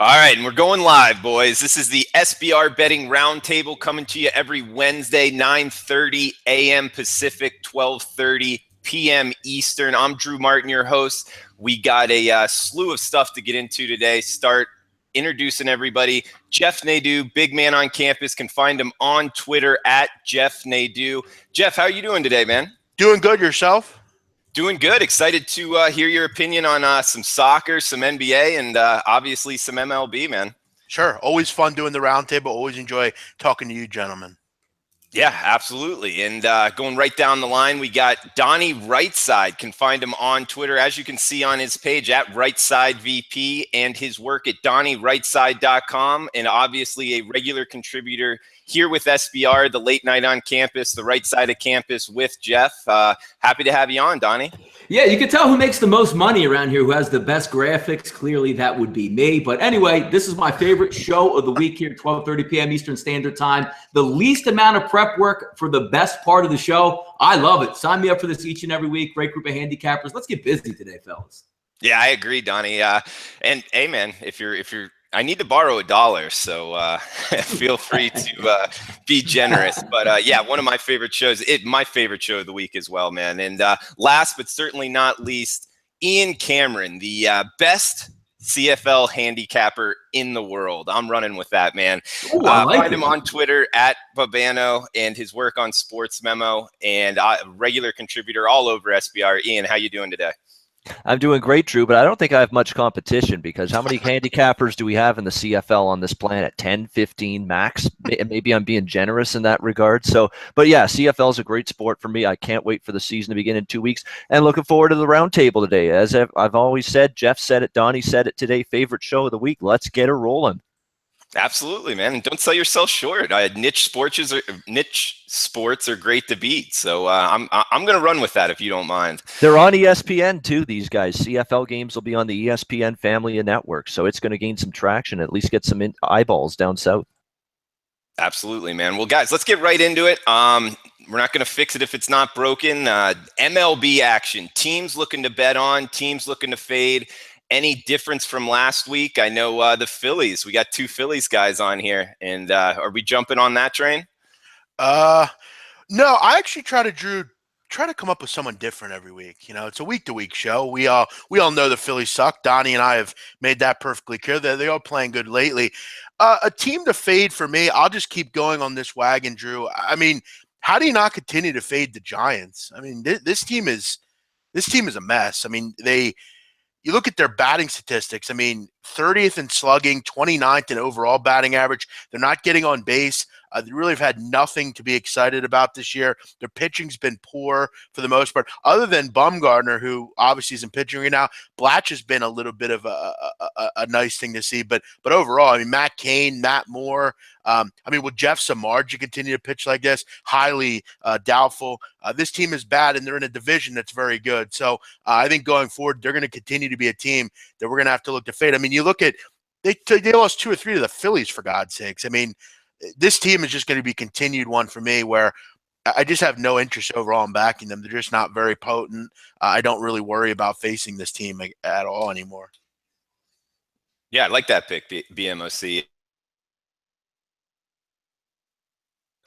All right, and we're going live, boys. This is the SBR Betting Roundtable coming to you every Wednesday, 9:30 a.m. Pacific, 12:30 p.m. Eastern. I'm Drew Martin, your host. We got a slew of stuff to get into today. Start introducing everybody. Jeff Nadeau, big man on campus. Can find him on Twitter at Jeff Nadeau. Jeff, how are you doing today, man? Doing good. Yourself? Doing good. Excited to hear your opinion on some soccer, some NBA, and obviously some MLB, man. Sure. Always fun doing the roundtable. Always enjoy talking to you, gentlemen. Yeah, absolutely. And going right down the line, we got Donnie Rightside. Can find him on Twitter, as you can see on his page, at RightSideVP, and his work at DonnieRightside.com. And obviously a regular contributor here with SBR, the late night on campus, the right side of campus with Jeff. Happy to have you on, Donnie. Yeah, you can tell who makes the most money around here, who has the best graphics. Clearly, that would be me. But anyway, this is my favorite show of the week here, 12:30 p.m. Eastern Standard Time. The least amount of prep work for the best part of the show. I love it. Sign me up for this each and every week. Great group of handicappers. Let's get busy today, fellas. Yeah, I agree, Donnie. And hey, man, if you're I need to borrow $1, so feel free to be generous. But yeah, one of my favorite shows, my favorite show of the week as well, man. And last but certainly not least, Ian Cameron, the best CFL handicapper in the world. I'm running with that, man. Ooh, I like find him on Twitter at Babano, and his work on Sports Memo, and a regular contributor all over SBR. Ian, how you doing today? I'm doing great, Drew, but I don't think I have much competition because how many handicappers do we have in the CFL on this planet? 10, 15 max? Maybe I'm being generous in that regard. So, but yeah, CFL is a great sport for me. I can't wait for the season to begin in 2 weeks and looking forward to the roundtable today. As I've always said, Jeff said it, Donnie said it today, favorite show of the week. Let's get it rolling. Absolutely, man. Don't sell yourself short. Niche sports are great to beat. So I'm going to run with that if you don't mind. They're on ESPN too, these guys. CFL games will be on the ESPN family of networks. So it's going to gain some traction, at least get some eyeballs down south. Absolutely, man. Well, guys, let's get right into it. We're not going to fix it if it's not broken. MLB action. Teams looking to bet on, teams looking to fade. Any difference from last week? I know the Phillies. We got two Phillies guys on here, and are we jumping on that train? No, I actually try to come up with someone different every week. You know, it's a week-to-week show. We all know the Phillies suck. Donnie and I have made that perfectly clear. They are playing good lately. A team to fade for me. I'll just keep going on this wagon, Drew. I mean, how do you not continue to fade the Giants? I mean, this team is a mess. I mean, you look at their batting statistics. I mean, 30th in slugging, 29th in overall batting average. They're not getting on base. They really have had nothing to be excited about this year. Their pitching's been poor for the most part, other than Bumgarner, who obviously isn't pitching right now. Blatch has been a little bit of a nice thing to see, but overall, I mean, Matt Cain, Matt Moore. I mean, will Jeff Samardzija continue to pitch like this? Highly doubtful. This team is bad, and they're in a division that's very good. So I think going forward, they're going to continue to be a team that we're going to have to look to fade. I mean, you look at they lost 2 or 3 to the Phillies, for God's sakes. I mean, this team is just going to be continued one for me where I just have no interest overall in backing them. They're just not very potent. I don't really worry about facing this team at all anymore. Yeah, I like that pick, BMOC.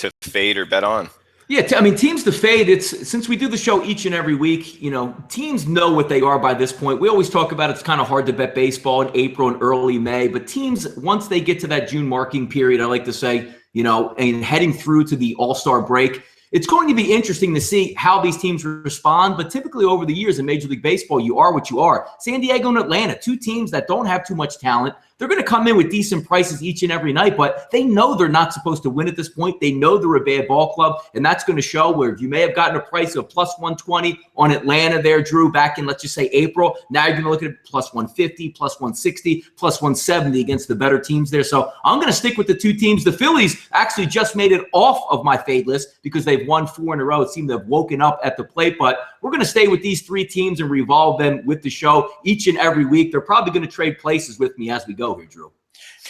To fade or bet on. Yeah, I mean, teams to fade, since we do the show each and every week, you know, teams know what they are by this point. We always talk about it's kind of hard to bet baseball in April and early May, but teams, once they get to that June marking period, I like to say, you know, and heading through to the All-Star break, it's going to be interesting to see how these teams respond, but typically over the years in Major League Baseball, you are what you are. San Diego and Atlanta, 2 teams that don't have too much talent. They're going to come in with decent prices each and every night, but they know they're not supposed to win at this point. They know they're a bad ball club, and that's going to show where you may have gotten a price of plus 120 on Atlanta there, Drew, back in, let's just say, April. Now you're going to look at plus 150, plus 160, plus 170 against the better teams there. So I'm going to stick with the 2 teams. The Phillies actually just made it off of my fade list because they've won 4 in a row. It seemed to have woken up at the plate, but we're going to stay with these 3 teams and revolve them with the show each and every week. They're probably going to trade places with me as we go here, Drew.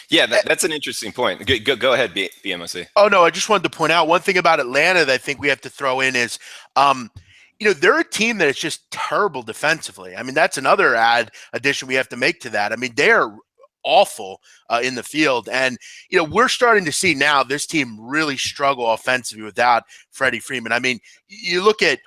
Yeah, that's an interesting point. Go ahead, BMOC. Oh, no, I just wanted to point out one thing about Atlanta that I think we have to throw in is, you know, they're a team that is just terrible defensively. I mean, that's another addition we have to make to that. I mean, they are awful in the field. And, we're starting to see now this team really struggle offensively without Freddie Freeman. I mean, you look at,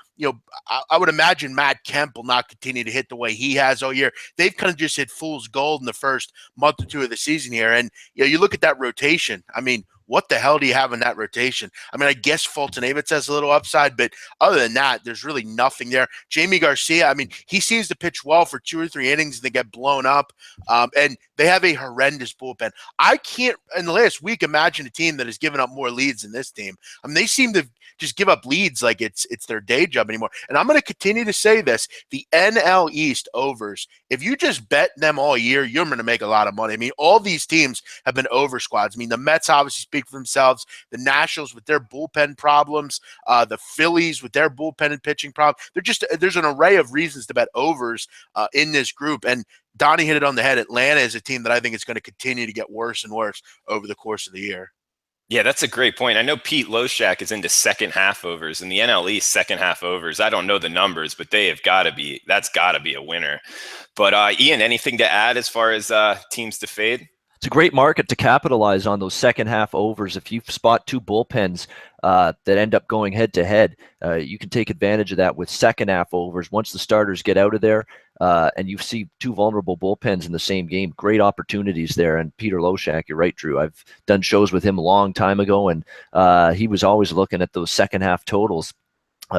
I would imagine Matt Kemp will not continue to hit the way he has all year. They've kind of just hit fool's gold in the first month or two of the season here. And, you look at that rotation. I mean, what the hell do you have in that rotation? I mean, I guess Fulton Avitz has a little upside, but other than that, there's really nothing there. Jamie Garcia, I mean, he seems to pitch well for 2 or 3 innings and they get blown up. And they have a horrendous bullpen. I can't, in the last week, imagine a team that has given up more leads than this team. I mean, they seem to just give up leads like it's their day job anymore. And I'm going to continue to say this, the NL East overs, if you just bet them all year, you're going to make a lot of money. I mean, all these teams have been over squads. I mean, the Mets obviously speak for themselves, the Nationals with their bullpen problems, the Phillies with their bullpen and pitching problems. There's an array of reasons to bet overs in this group. And Donnie hit it on the head. Atlanta is a team that I think is going to continue to get worse and worse over the course of the year. Yeah, that's a great point. I know Pete Loshak is into second half overs, and the NL East second half overs, I don't know the numbers, but that's got to be a winner. But Ian, anything to add as far as teams to fade? It's a great market to capitalize on those second half overs. If you spot 2 bullpens that end up going head to head, you can take advantage of that with second half overs. Once the starters get out of there and you see 2 vulnerable bullpens in the same game, great opportunities there. And Peter Loshak, you're right, Drew. I've done shows with him a long time ago, and he was always looking at those second half totals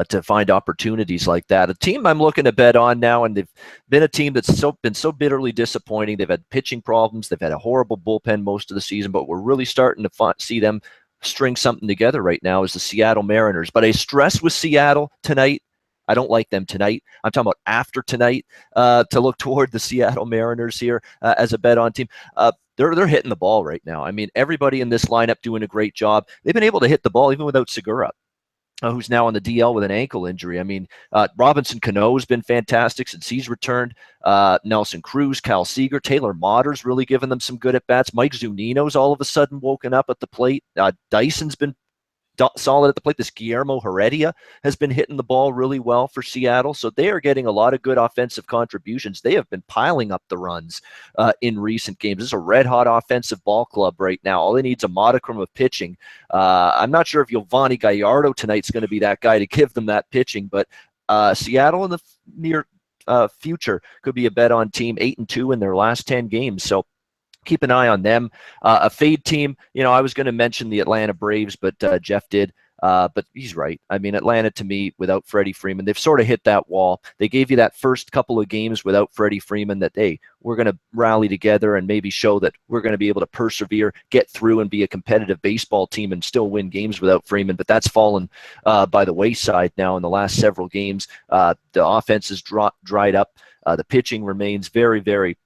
to find opportunities like that. A team I'm looking to bet on now, and they've been a team that's been so bitterly disappointing. They've had pitching problems. They've had a horrible bullpen most of the season, but we're really starting to see them string something together right now is the Seattle Mariners. But I stress with Seattle tonight, I don't like them tonight. I'm talking about after tonight to look toward the Seattle Mariners here as a bet on team. They're hitting the ball right now. I mean, everybody in this lineup doing a great job. They've been able to hit the ball even without Segura, who's now on the DL with an ankle injury. I mean, Robinson Cano has been fantastic since he's returned. Nelson Cruz, Cal Seager, Taylor Motter's really given them some good at-bats. Mike Zunino's all of a sudden woken up at the plate. Dyson's been solid at the plate. This Guillermo Heredia has been hitting the ball really well for Seattle. So they are getting a lot of good offensive contributions. They have been piling up the runs in recent games. This is a red-hot offensive ball club right now. All they need is a modicum of pitching. I'm not sure if Giovanni Gallardo tonight's going to be that guy to give them that pitching, but Seattle in the near future could be a bet on team 8-2 in their last 10 games. So keep an eye on them. A fade team, I was going to mention the Atlanta Braves, but Jeff did. But he's right. I mean, Atlanta, to me, without Freddie Freeman, they've sort of hit that wall. They gave you that first couple of games without Freddie Freeman that, hey, we're going to rally together and maybe show that we're going to be able to persevere, get through, and be a competitive baseball team and still win games without Freeman. But that's fallen by the wayside now in the last several games. The offense has dried up. The pitching remains very, very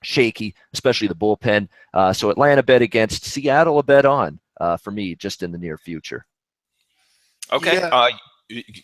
shaky, especially the bullpen. So Atlanta bet against, Seattle a bet on for me just in the near future. Okay. Yeah.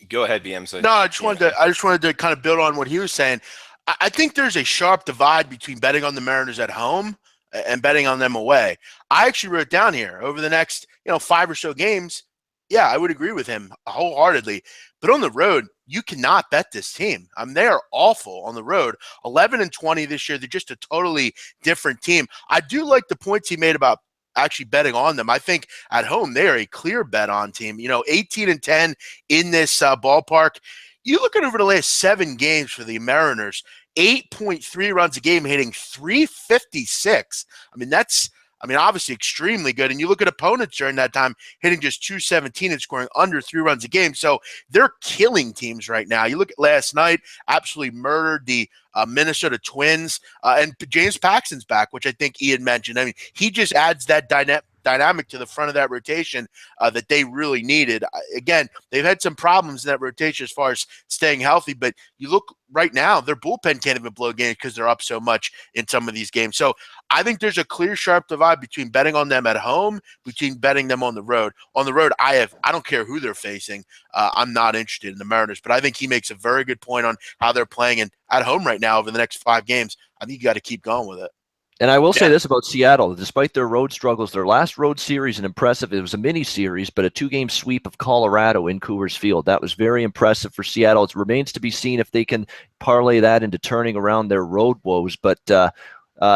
Go ahead, BM. So, no, I just wanted to kind of build on what he was saying. I think there's a sharp divide between betting on the Mariners at home and betting on them away. I actually wrote down here over the next 5 or so games. Yeah, I would agree with him wholeheartedly. But on the road, you cannot bet this team. They are awful on the road. 11-20 this year. They're just a totally different team. I do like the points he made about actually betting on them. I think at home, they are a clear bet on team. 18-10 in this ballpark. You look at over the last 7 games for the Mariners, 8.3 runs a game, hitting 356. That's obviously extremely good. And you look at opponents during that time, hitting just 217 and scoring under 3 runs a game. So they're killing teams right now. You look at last night, absolutely murdered the Minnesota Twins. And James Paxton's back, which I think Ian mentioned. He just adds that dynamic to the front of that rotation that they really needed. Again, they've had some problems in that rotation as far as staying healthy, but you look right now, their bullpen can't even blow games because they're up so much in some of these games. So I think there's a clear, sharp divide between betting on them at home, between betting them on the road. On the road, I don't care who they're facing. I'm not interested in the Mariners, but I think he makes a very good point on how they're playing. And at home right now over the next 5 games, I think you got to keep going with it. And I will say this about Seattle, despite their road struggles, their last road series, impressive. It was a mini series, but a 2-game sweep of Colorado in Coors Field. That was very impressive for Seattle. It remains to be seen if they can parlay that into turning around their road woes. But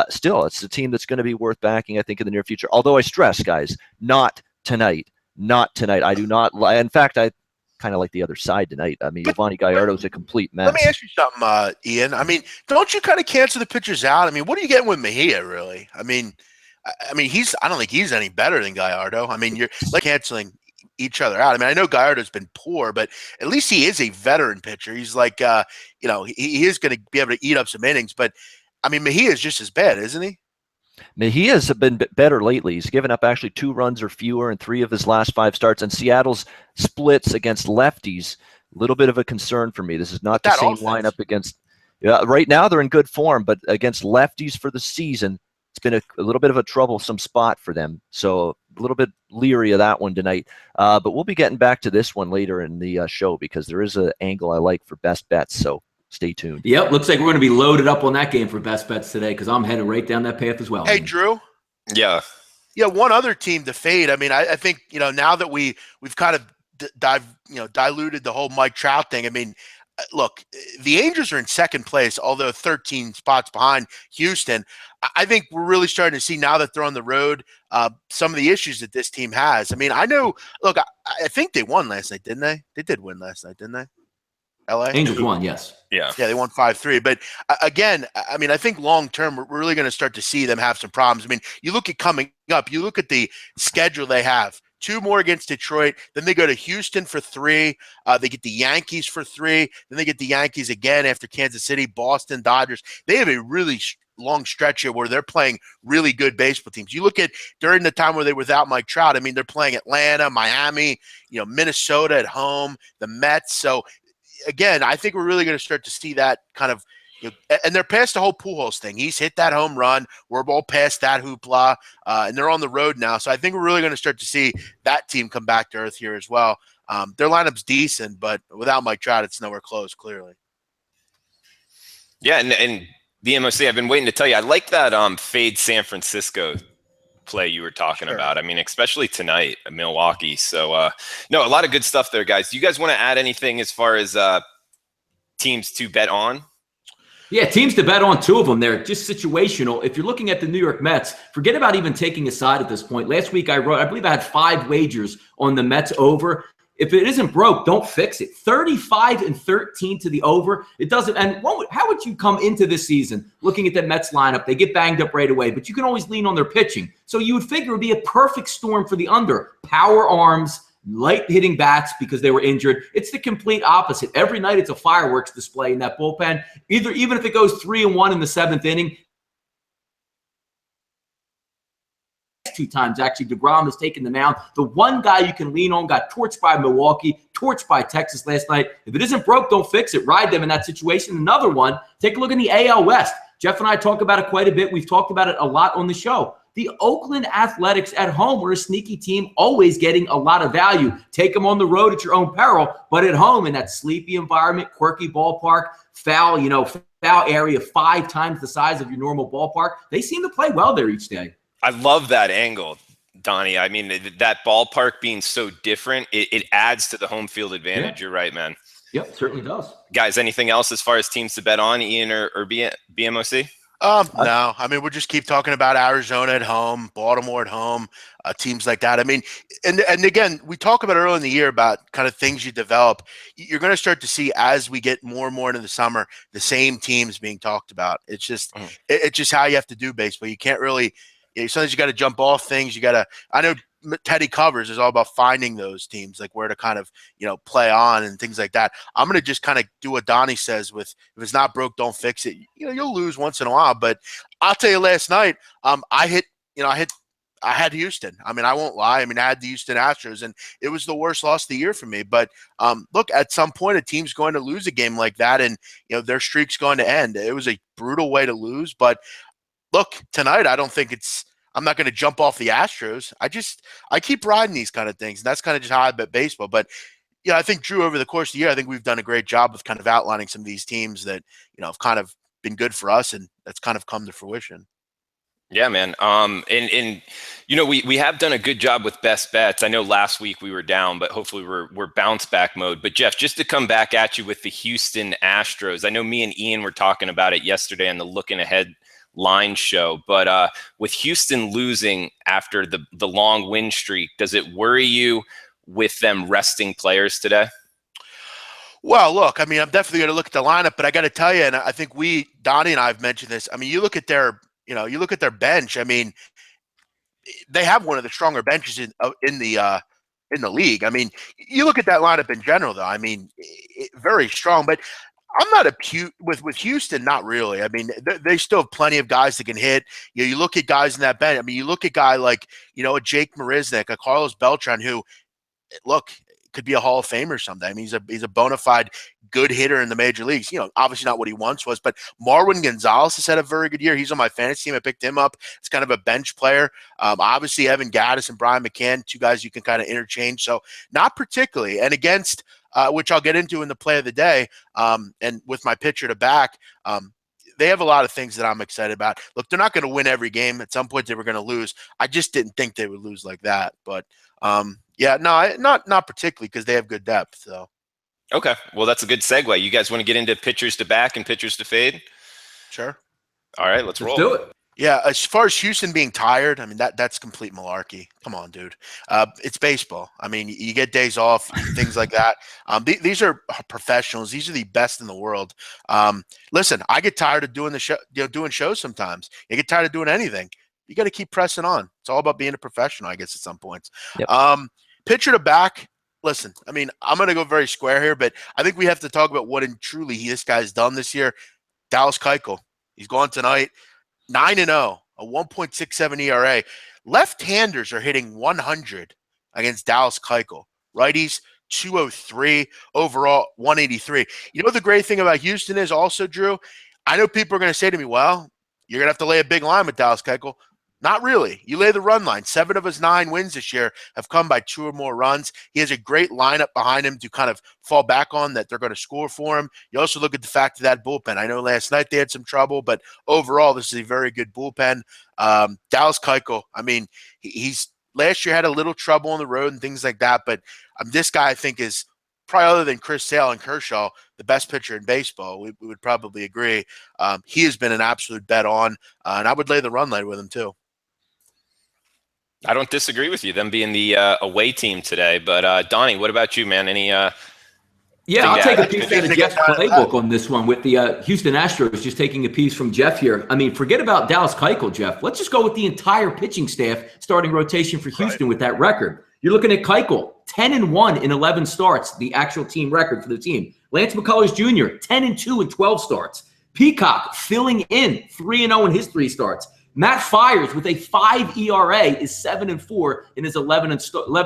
still, it's a team that's going to be worth backing, I think, in the near future. Although I stress, guys, not tonight. Not tonight. I do not. In fact, I kind of like the other side tonight. I mean, Yovani Gallardo is a complete mess. Let me ask you something, Ian. I mean, don't you kind of cancel the pitchers out? I mean, what are you getting with Mejia, really? I mean, I don't think he's any better than Gallardo. I mean, you're like canceling each other out. I mean, I know Gallardo's been poor, but at least he is a veteran pitcher. He's like, he is going to be able to eat up some innings. But I mean, Mejia is just as bad, isn't he? Mejia's been better lately. He's given up actually 2 runs or fewer in 3 of his last 5 starts. And Seattle's splits against lefties, a little bit of a concern for me. This is not the same lineup against. Right now, they're in good form, but against lefties for the season, it's been a little bit of a troublesome spot for them. So a little bit leery of that one tonight. But we'll be getting back to this one later in the show because there is an angle I like for best bets. So stay tuned. Yep, looks like we're going to be loaded up on that game for best bets today because I'm headed right down that path as well. Hey, Drew. Yeah. Yeah, one other team to fade. I mean, I think, now that we've kind of diluted the whole Mike Trout thing. I mean, look, the Angels are in second place, although 13 spots behind Houston. I think we're really starting to see now that they're on the road some of the issues that this team has. I mean, I know. Look, I think they won last night, didn't they? They did win last night, didn't they? LA? Angels won, yes. Yeah, they won 5-3. But again, I mean, I think long term, we're really going to start to see them have some problems. I mean, you look at coming up, you look at the schedule they have. 2 more against Detroit. Then they go to Houston for 3. They get the Yankees for 3. Then they get the Yankees again after Kansas City, Boston, Dodgers. They have a really long stretch here where they're playing really good baseball teams. You look at during the time where they were without Mike Trout, I mean, they're playing Atlanta, Miami, Minnesota at home, the Mets. So, again, I think we're really going to start to see that kind of and they're past the whole Pujols thing. He's hit that home run. We're all past that hoopla, and they're on the road now. So I think we're really going to start to see that team come back to earth here as well. Their lineup's decent, but without Mike Trout, it's nowhere close, clearly. Yeah, and the MOC, I've been waiting to tell you, I like that fade San Francisco play you were talking about. I mean, especially tonight at Milwaukee. So, no, a lot of good stuff there, guys. Do you guys want to add anything as far as teams to bet on? Yeah, teams to bet on, 2 of them. They're just situational. If you're looking at the New York Mets, forget about even taking a side at this point. Last week I believe I had 5 wagers on the Mets over. If it isn't broke, don't fix it. 35-13 to the over. It doesn't. And how would you come into this season looking at the Mets lineup? They get banged up right away, but you can always lean on their pitching. So you would figure it would be a perfect storm for the under. Power arms, light hitting bats because they were injured. It's the complete opposite. Every night it's a fireworks display in that bullpen. Even if it goes 3-1 in the 7th inning. 2 times actually DeGrom has taken the mound. The one guy you can lean on got torched by Milwaukee, torched by Texas last night. If it isn't broke, don't fix it. Ride them in that situation. Another one, take a look in the AL West. Jeff and I talk about it quite a bit. We've talked about it a lot on the show. The Oakland Athletics at home were a sneaky team, always getting a lot of value. Take them on the road at your own peril, but at home in that sleepy environment, quirky ballpark, foul area 5 times the size of your normal ballpark. They seem to play well there each day. I love that angle, Donnie. I mean, that ballpark being so different, it adds to the home field advantage. Yeah. You're right, man. Yep, certainly does. Guys, anything else as far as teams to bet on, Ian or BMOC? No. I mean, we'll just keep talking about Arizona at home, Baltimore at home, teams like that. I mean, and again, we talk about early in the year about kind of things you develop. You're going to start to see as we get more and more into the summer, the same teams being talked about. It's just it's just how you have to do baseball. You can't really – sometimes you got to jump off things. You got to – I know Teddy Covers is all about finding those teams, like where to kind of, play on and things like that. I'm going to just kind of do what Donnie says with if it's not broke, don't fix it. You'll lose once in a while. But I'll tell you last night, I had Houston. I mean, I won't lie. I mean, I had the Houston Astros, and it was the worst loss of the year for me. But look, at some point, a team's going to lose a game like that, and their streak's going to end. It was a brutal way to lose. But look, tonight, I don't think I'm not going to jump off the Astros. I keep riding these kind of things, and that's kind of just how I bet baseball. But I think, Drew, over the course of the year, I think we've done a great job of kind of outlining some of these teams that have kind of been good for us, and that's kind of come to fruition. Yeah, man. And we have done a good job with best bets. I know last week we were down, but hopefully we're bounce back mode. But Jeff, just to come back at you with the Houston Astros, I know me and Ian were talking about it yesterday on the looking ahead line show. But with Houston losing after the long win streak, does it worry you with them resting players today? Well, look, I mean, I'm definitely going to look at the lineup, but I got to tell you, and I think Donnie and I have mentioned this. I mean, you look at their bench. I mean, they have one of the stronger benches in the league. I mean, you look at that lineup in general, though. I mean, very strong. But I'm not with Houston. Not really. I mean, they still have plenty of guys that can hit. You look at guys in that bench. I mean, you look at a guy like a Jake Marisnik, a Carlos Beltran, who look could be a Hall of Famer someday. I mean, he's a bona fide good hitter in the major leagues. Obviously not what he once was, but Marwin Gonzalez has had a very good year. He's on my fantasy team. I picked him up. It's kind of a bench player. Obviously Evan Gaddis and Brian McCann, two guys you can kind of interchange. So not particularly. And against, which I'll get into in the play of the day, and with my pitcher to back, they have a lot of things that I'm excited about. Look, they're not going to win every game. At some point, they were going to lose. I just didn't think they would lose like that. But yeah, no, not particularly because they have good depth. So, okay, well, that's a good segue. You guys want to get into pitchers to back and pitchers to fade? Sure. All right, let's roll. Do it. Yeah, as far as Houston being tired, I mean that's complete malarkey. Come on, dude. It's baseball. I mean, you get days off, things like that. These are professionals. These are the best in the world. Listen, I get tired of doing the show, doing shows sometimes. You get tired of doing anything. You got to keep pressing on. It's all about being a professional, I guess, at some points. Yep. Pitcher to back. Listen, I mean, I'm going to go very square here, but I think we have to talk about what truly this guy's done this year. Dallas Keuchel. He's gone tonight. 9-0, a 1.67 ERA. Left-handers are hitting 100 against Dallas Keuchel. Righties, 203. Overall, 183. You know the great thing about Houston is also, Drew? I know people are going to say to me, well, you're going to have to lay a big line with Dallas Keuchel. Not really. You lay the run line. 7 of his 9 wins this year have come by 2 or more runs. He has a great lineup behind him to kind of fall back on that they're going to score for him. You also look at the fact of that bullpen. I know last night they had some trouble, but overall, this is a very good bullpen. Dallas Keuchel, I mean, he's last year had a little trouble on the road and things like that, but this guy I think is probably, other than Chris Sale and Kershaw, the best pitcher in baseball. We would probably agree. He has been an absolute bet on, and I would lay the run line with him too. I don't disagree with you, them being the away team today. But Donnie, what about you, man? Any Yeah, I'll take a piece out of Jeff's playbook on this one with the Houston Astros, just taking a piece from Jeff here. I mean, forget about Dallas Keuchel, Jeff. Let's just go with the entire pitching staff starting rotation for Houston with that record. You're looking at Keuchel, 10-1 in 11 starts, the actual team record for the team. Lance McCullers Jr., 10-2 in 12 starts. Peacock filling in 3-0 in his 3 starts. Matt Fiers with a 5 ERA is 7-4 in his 11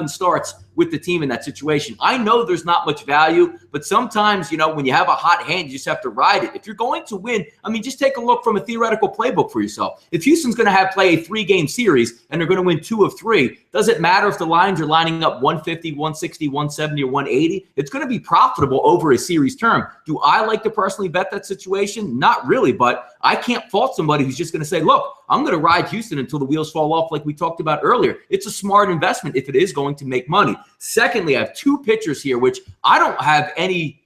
starts with the team in that situation. I know there's not much value, but sometimes, when you have a hot hand, you just have to ride it. If you're going to win, I mean, just take a look from a theoretical playbook for yourself. If Houston's going to play a 3-game series and they're going to win 2 of 3, does it matter if the lines are lining up 150, 160, 170, or 180? It's going to be profitable over a series term. Do I like to personally bet that situation? Not really, but I can't fault somebody who's just going to say, look, I'm going to ride Houston until the wheels fall off like we talked about earlier. It's a smart investment if it is going to make money. Secondly, I have 2 pitchers here, which I don't have any,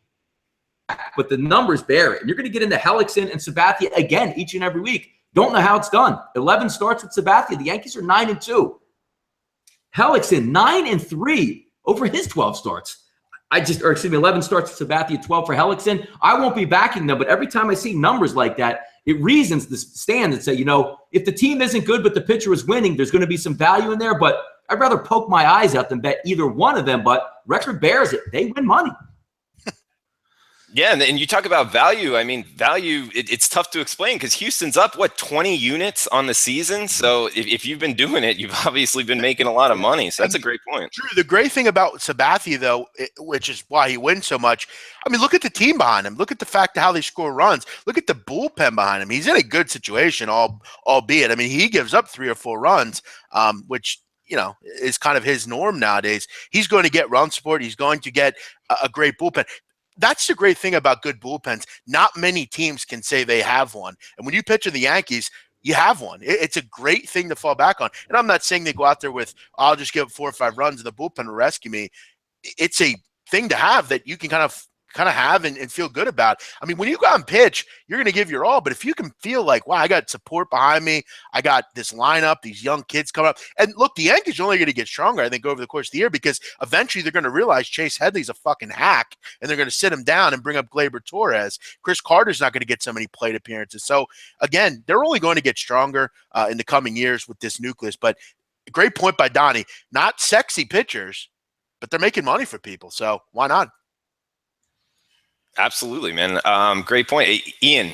but the numbers bear it. And you're going to get into Hellickson and Sabathia again each and every week. Don't know how it's done. 11 starts with Sabathia. The Yankees are 9-2. Hellickson, 9-3 over his 12 starts. 11 starts with Sabathia, 12 for Hellickson. I won't be backing them, but every time I see numbers like that, it reasons the stand and say, if the team isn't good but the pitcher is winning, there's going to be some value in there. But I'd rather poke my eyes out than bet either one of them. But record bears it. They win money. Yeah, and you talk about value. I mean, value, it's tough to explain because Houston's up, 20 units on the season? So if you've been doing it, you've obviously been making a lot of money. So that's a great point. True. The great thing about Sabathia, though, which is why he wins so much, I mean, look at the team behind him. Look at the fact of how they score runs. Look at the bullpen behind him. He's in a good situation, albeit. I mean, he gives up 3 or 4 runs, which is kind of his norm nowadays. He's going to get run support. He's going to get a great bullpen. That's the great thing about good bullpens. Not many teams can say they have one. And when you pitch in the Yankees, you have one. It's a great thing to fall back on. And I'm not saying they go out there with, I'll just give 4 or 5 runs and the bullpen will rescue me. It's a thing to have that you can kind of kind of have and feel good about. I mean, when you go out and pitch, you're going to give your all. But if you can feel like, wow, I got support behind me, I got this lineup, these young kids coming up. And look, the Yankees are only going to get stronger, I think, over the course of the year, because eventually they're going to realize Chase Headley's a fucking hack, and they're going to sit him down and bring up Gleyber Torres. Chris Carter's not going to get so many plate appearances. So, again, they're only going to get stronger in the coming years with this nucleus. But great point by Donnie. Not sexy pitchers, but they're making money for people. So why not? Absolutely, man. Great point. Hey, Ian,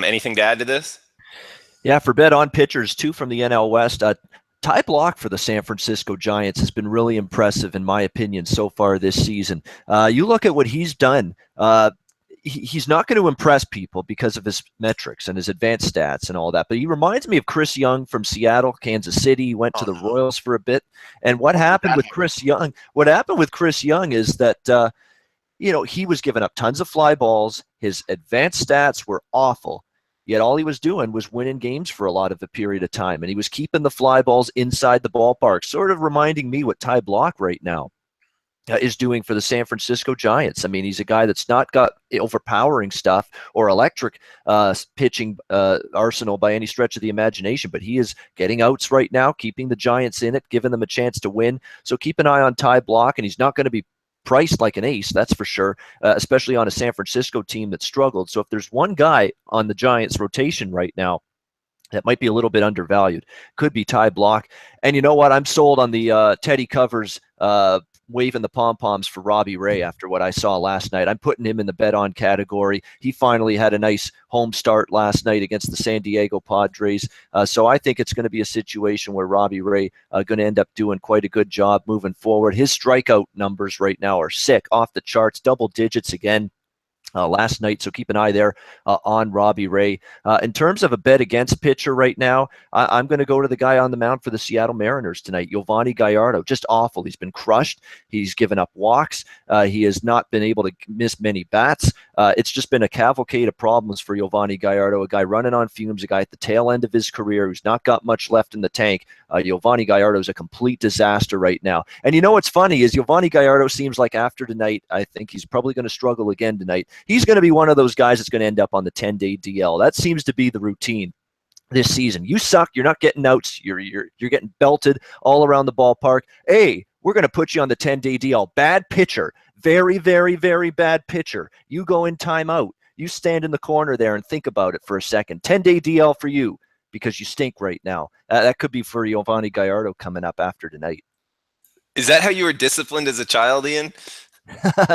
anything to add to this? Yeah, for bet on pitchers, 2 from the NL West. Ty Block for the San Francisco Giants has been really impressive, in my opinion, so far this season. You look at what he's done. He's not going to impress people because of his metrics and his advanced stats and all that. But he reminds me of Chris Young from Seattle, Kansas City. He went to the Royals for a bit. And what happened with Chris Young? What happened with Chris Young is that he was giving up tons of fly balls. His advanced stats were awful. Yet all he was doing was winning games for a lot of the period of time. And he was keeping the fly balls inside the ballpark, sort of reminding me what Ty Block right now is doing for the San Francisco Giants. I mean, he's a guy that's not got overpowering stuff or electric pitching arsenal by any stretch of the imagination, but he is getting outs right now, keeping the Giants in it, giving them a chance to win. So keep an eye on Ty Block, and he's not going to be priced like an ace, that's for sure, especially on a San Francisco team that struggled. So if there's one guy on the Giants rotation right now that might be a little bit undervalued, could be Ty Block. And you know what? I'm sold on the Teddy Covers waving the pom-poms for Robbie Ray after what I saw last night. I'm putting him in the bet on category. He finally had a nice home start last night against the San Diego Padres. So I think it's going to be a situation where Robbie Ray going to end up doing quite a good job moving forward. His strikeout numbers right now are sick, off the charts, double digits again last night. So keep an eye there on Robbie Ray. In terms of a bet against pitcher right now, I'm going to go to the guy on the mound for the Seattle Mariners tonight, Giovanni Gallardo. Just awful. He's been crushed. He's given up walks. He has not been able to miss many bats. It's just been a cavalcade of problems for Giovanni Gallardo, a guy running on fumes, a guy at the tail end of his career who's not got much left in the tank. Giovanni Gallardo is a complete disaster right now. And you know what's funny is Giovanni Gallardo seems like after tonight, I think he's probably going to struggle again tonight. He's going to be one of those guys that's going to end up on the 10-day DL. That seems to be the routine this season. You suck. You're not getting outs. You're getting belted all around the ballpark. Hey, we're going to put you on the 10-day DL. Bad pitcher. Very, very, very bad pitcher. You go in timeout. You stand in the corner there and think about it for a second. 10-day DL for you because you stink right now. That could be for Giovanni Gallardo coming up after tonight. Is that how you were disciplined as a child, Ian?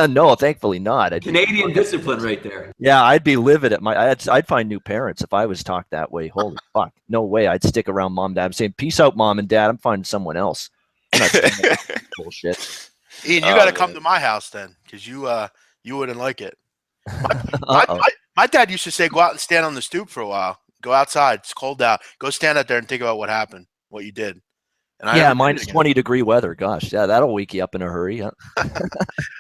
No, thankfully not. Canadian discipline right there. Yeah, I'd be livid at I'd find new parents if I was talked that way. Holy fuck. No way. I'd stick around mom and dad. I'm saying, peace out, mom and dad. I'm finding someone else. I'm not saying that bullshit. Ian, you got to come to my house then, because you wouldn't like it. My dad used to say, go out and stand on the stoop for a while. Go outside. It's cold out. Go stand out there and think about what happened, what you did. And yeah, minus 20-degree weather. Gosh, yeah, that'll wake you up in a hurry. Yeah.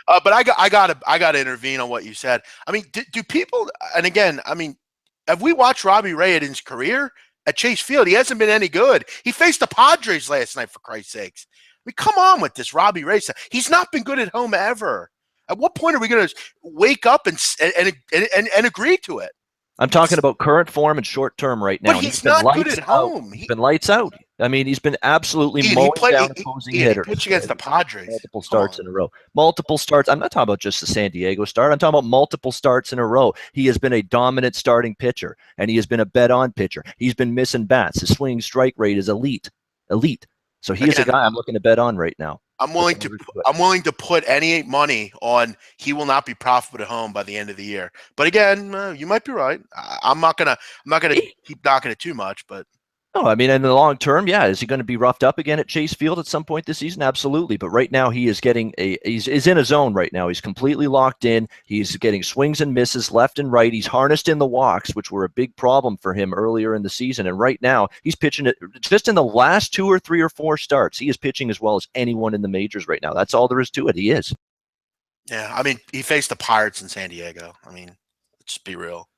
But I gotta intervene on what you said. I mean, do people? And again, I mean, have we watched Robbie Ray in his career at Chase Field? He hasn't been any good. He faced the Padres last night, for Christ's sakes. I mean, come on with this Robbie Ray stuff. He's not been good at home ever. At what point are we going to wake up and agree to it? I'm talking about current form and short term right now. But he's not good at home. He's been lights out. I mean, he's been absolutely mowing down opposing hitters. He pitched against the Padres. Multiple starts in a row. Multiple starts. I'm not talking about just the San Diego start. I'm talking about multiple starts in a row. He has been a dominant starting pitcher, and he has been a bet-on pitcher. He's been missing bats. His swinging strike rate is elite. So he is a guy I'm looking to bet on right now. I'm willing to put any money on he will not be profitable at home by the end of the year. But again, you might be right. I'm not gonna keep knocking it too much, but. No, I mean, in the long term, yeah. Is he going to be roughed up again at Chase Field at some point this season? Absolutely. But right now, he is getting he's in a zone right now. He's completely locked in. He's getting swings and misses left and right. He's harnessed in the walks, which were a big problem for him earlier in the season. And right now, he's pitching it just in the last 2 or 3 or 4 starts. He is pitching as well as anyone in the majors right now. That's all there is to it. He is. Yeah, I mean, he faced the Pirates in San Diego. I mean, let's just be real.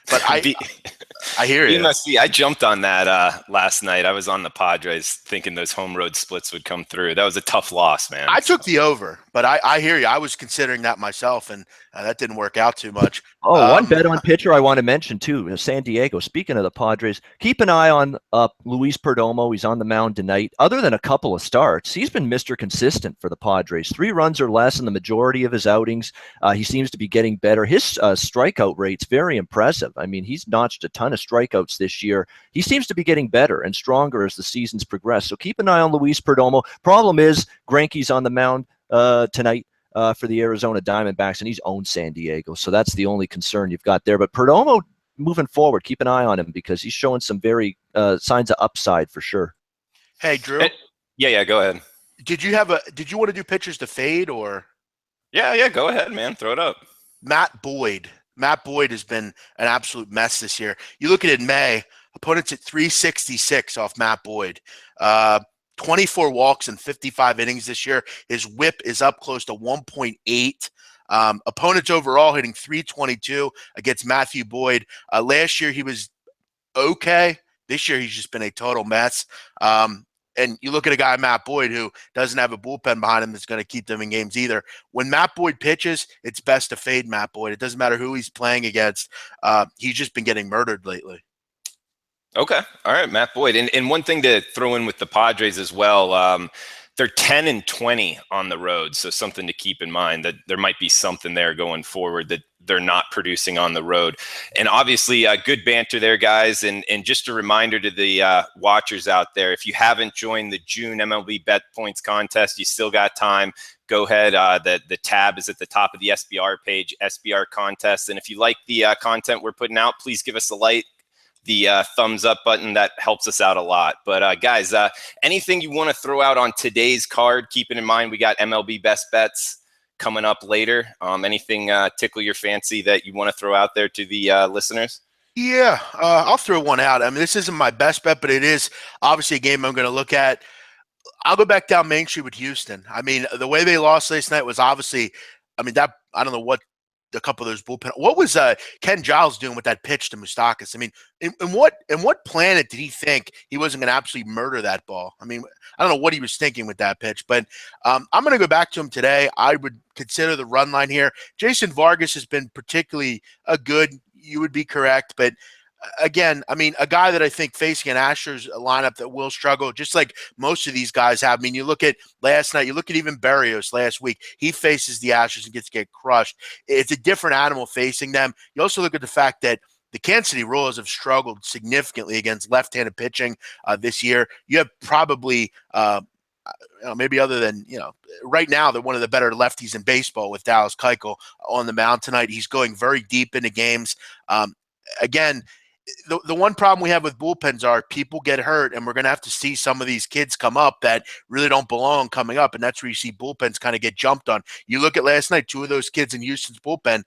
But I hear you. BMSC, I jumped on that last night. I was on the Padres thinking those home road splits would come through. That was a tough loss, man. I took the over, but I hear you. I was considering that myself, and that didn't work out too much. Oh, one bet on pitcher I want to mention too, San Diego. Speaking of the Padres, keep an eye on Luis Perdomo. He's on the mound tonight. Other than a couple of starts, he's been Mr. Consistent for the Padres. 3 runs or less in the majority of his outings. He seems to be getting better. His strikeout rate's very impressive. I mean, he's notched a ton of strikeouts this year. He seems to be getting better and stronger as the seasons progress. So keep an eye on Luis Perdomo. Problem is, Greinke's on the mound tonight. For the Arizona Diamondbacks, and he's owned San Diego. So that's the only concern you've got there. But Perdomo, moving forward, keep an eye on him because he's showing some very signs of upside for sure. Hey, Drew. Yeah, go ahead. Did you want to do pitchers to fade or? Yeah, go ahead, man. Throw it up. Matt Boyd. Matt Boyd has been an absolute mess this year. You look at it in May, opponents at 366 off Matt Boyd. 24 walks in 55 innings this year. His whip is up close to 1.8. Opponents overall hitting 322 against Matthew Boyd. Last year he was okay. This year he's just been a total mess. And you look at a guy, Matt Boyd, who doesn't have a bullpen behind him that's going to keep them in games either. When Matt Boyd pitches, it's best to fade Matt Boyd. It doesn't matter who he's playing against. He's just been getting murdered lately. Okay. All right, Matt Boyd. And one thing to throw in with the Padres as well, they're 10-20 on the road. So something to keep in mind that there might be something there going forward that they're not producing on the road. And obviously good banter there, guys. And just a reminder to the watchers out there, if you haven't joined the June MLB Bet Points contest, you still got time. Go ahead. The tab is at the top of the SBR page, SBR contest. And if you like the content we're putting out, please give us a like. The thumbs up button, that helps us out a lot. But guys, anything you want to throw out on today's card, keeping in mind we got MLB best bets coming up later. Anything tickle your fancy that you want to throw out there to the listeners? Yeah, I'll throw one out. I mean, this isn't my best bet, but it is obviously a game I'm going to look at. I'll go back down Main Street with Houston. I mean, the way they lost last night was obviously, I mean, that I don't know what a couple of those bullpen. What was Ken Giles doing with that pitch to Moustakas? I mean, in what planet did he think he wasn't going to absolutely murder that ball? I mean, I don't know what he was thinking with that pitch, but I'm going to go back to him today. I would consider the run line here. Jason Vargas has been particularly good. You would be correct, but again, I mean, a guy that I think facing an Astros lineup that will struggle, just like most of these guys have. I mean, you look at last night, you look at even Berrios last week, he faces the Astros and gets to get crushed. It's a different animal facing them. You also look at the fact that the Kansas City Royals have struggled significantly against left-handed pitching this year. You have probably maybe other than, right now they're one of the better lefties in baseball with Dallas Keuchel on the mound tonight. He's going very deep into games. Again, the one problem we have with bullpens are people get hurt, and we're going to have to see some of these kids come up that really don't belong coming up, and that's where you see bullpens kind of get jumped on. You look at last night, 2 of those kids in Houston's bullpen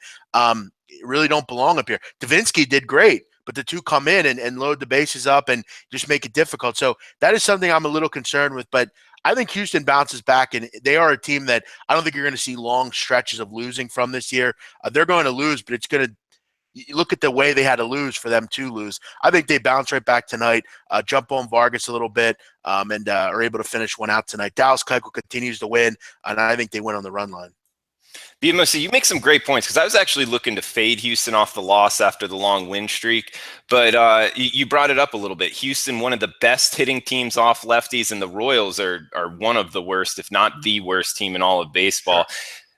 really don't belong up here. Davinsky did great, but the 2 come in and load the bases up and just make it difficult. So that is something I'm a little concerned with, but I think Houston bounces back, and they are a team that I don't think you're going to see long stretches of losing from this year. They're going to lose, but it's going to you look at the way they had to lose for them to lose. I think they bounce right back tonight, jump on Vargas a little bit, and are able to finish one out tonight. Dallas Keuchel continues to win, and I think they win on the run line. BMOC, you make some great points because I was actually looking to fade Houston off the loss after the long win streak, but you brought it up a little bit. Houston, one of the best hitting teams off lefties, and the Royals are one of the worst, if not the worst team in all of baseball.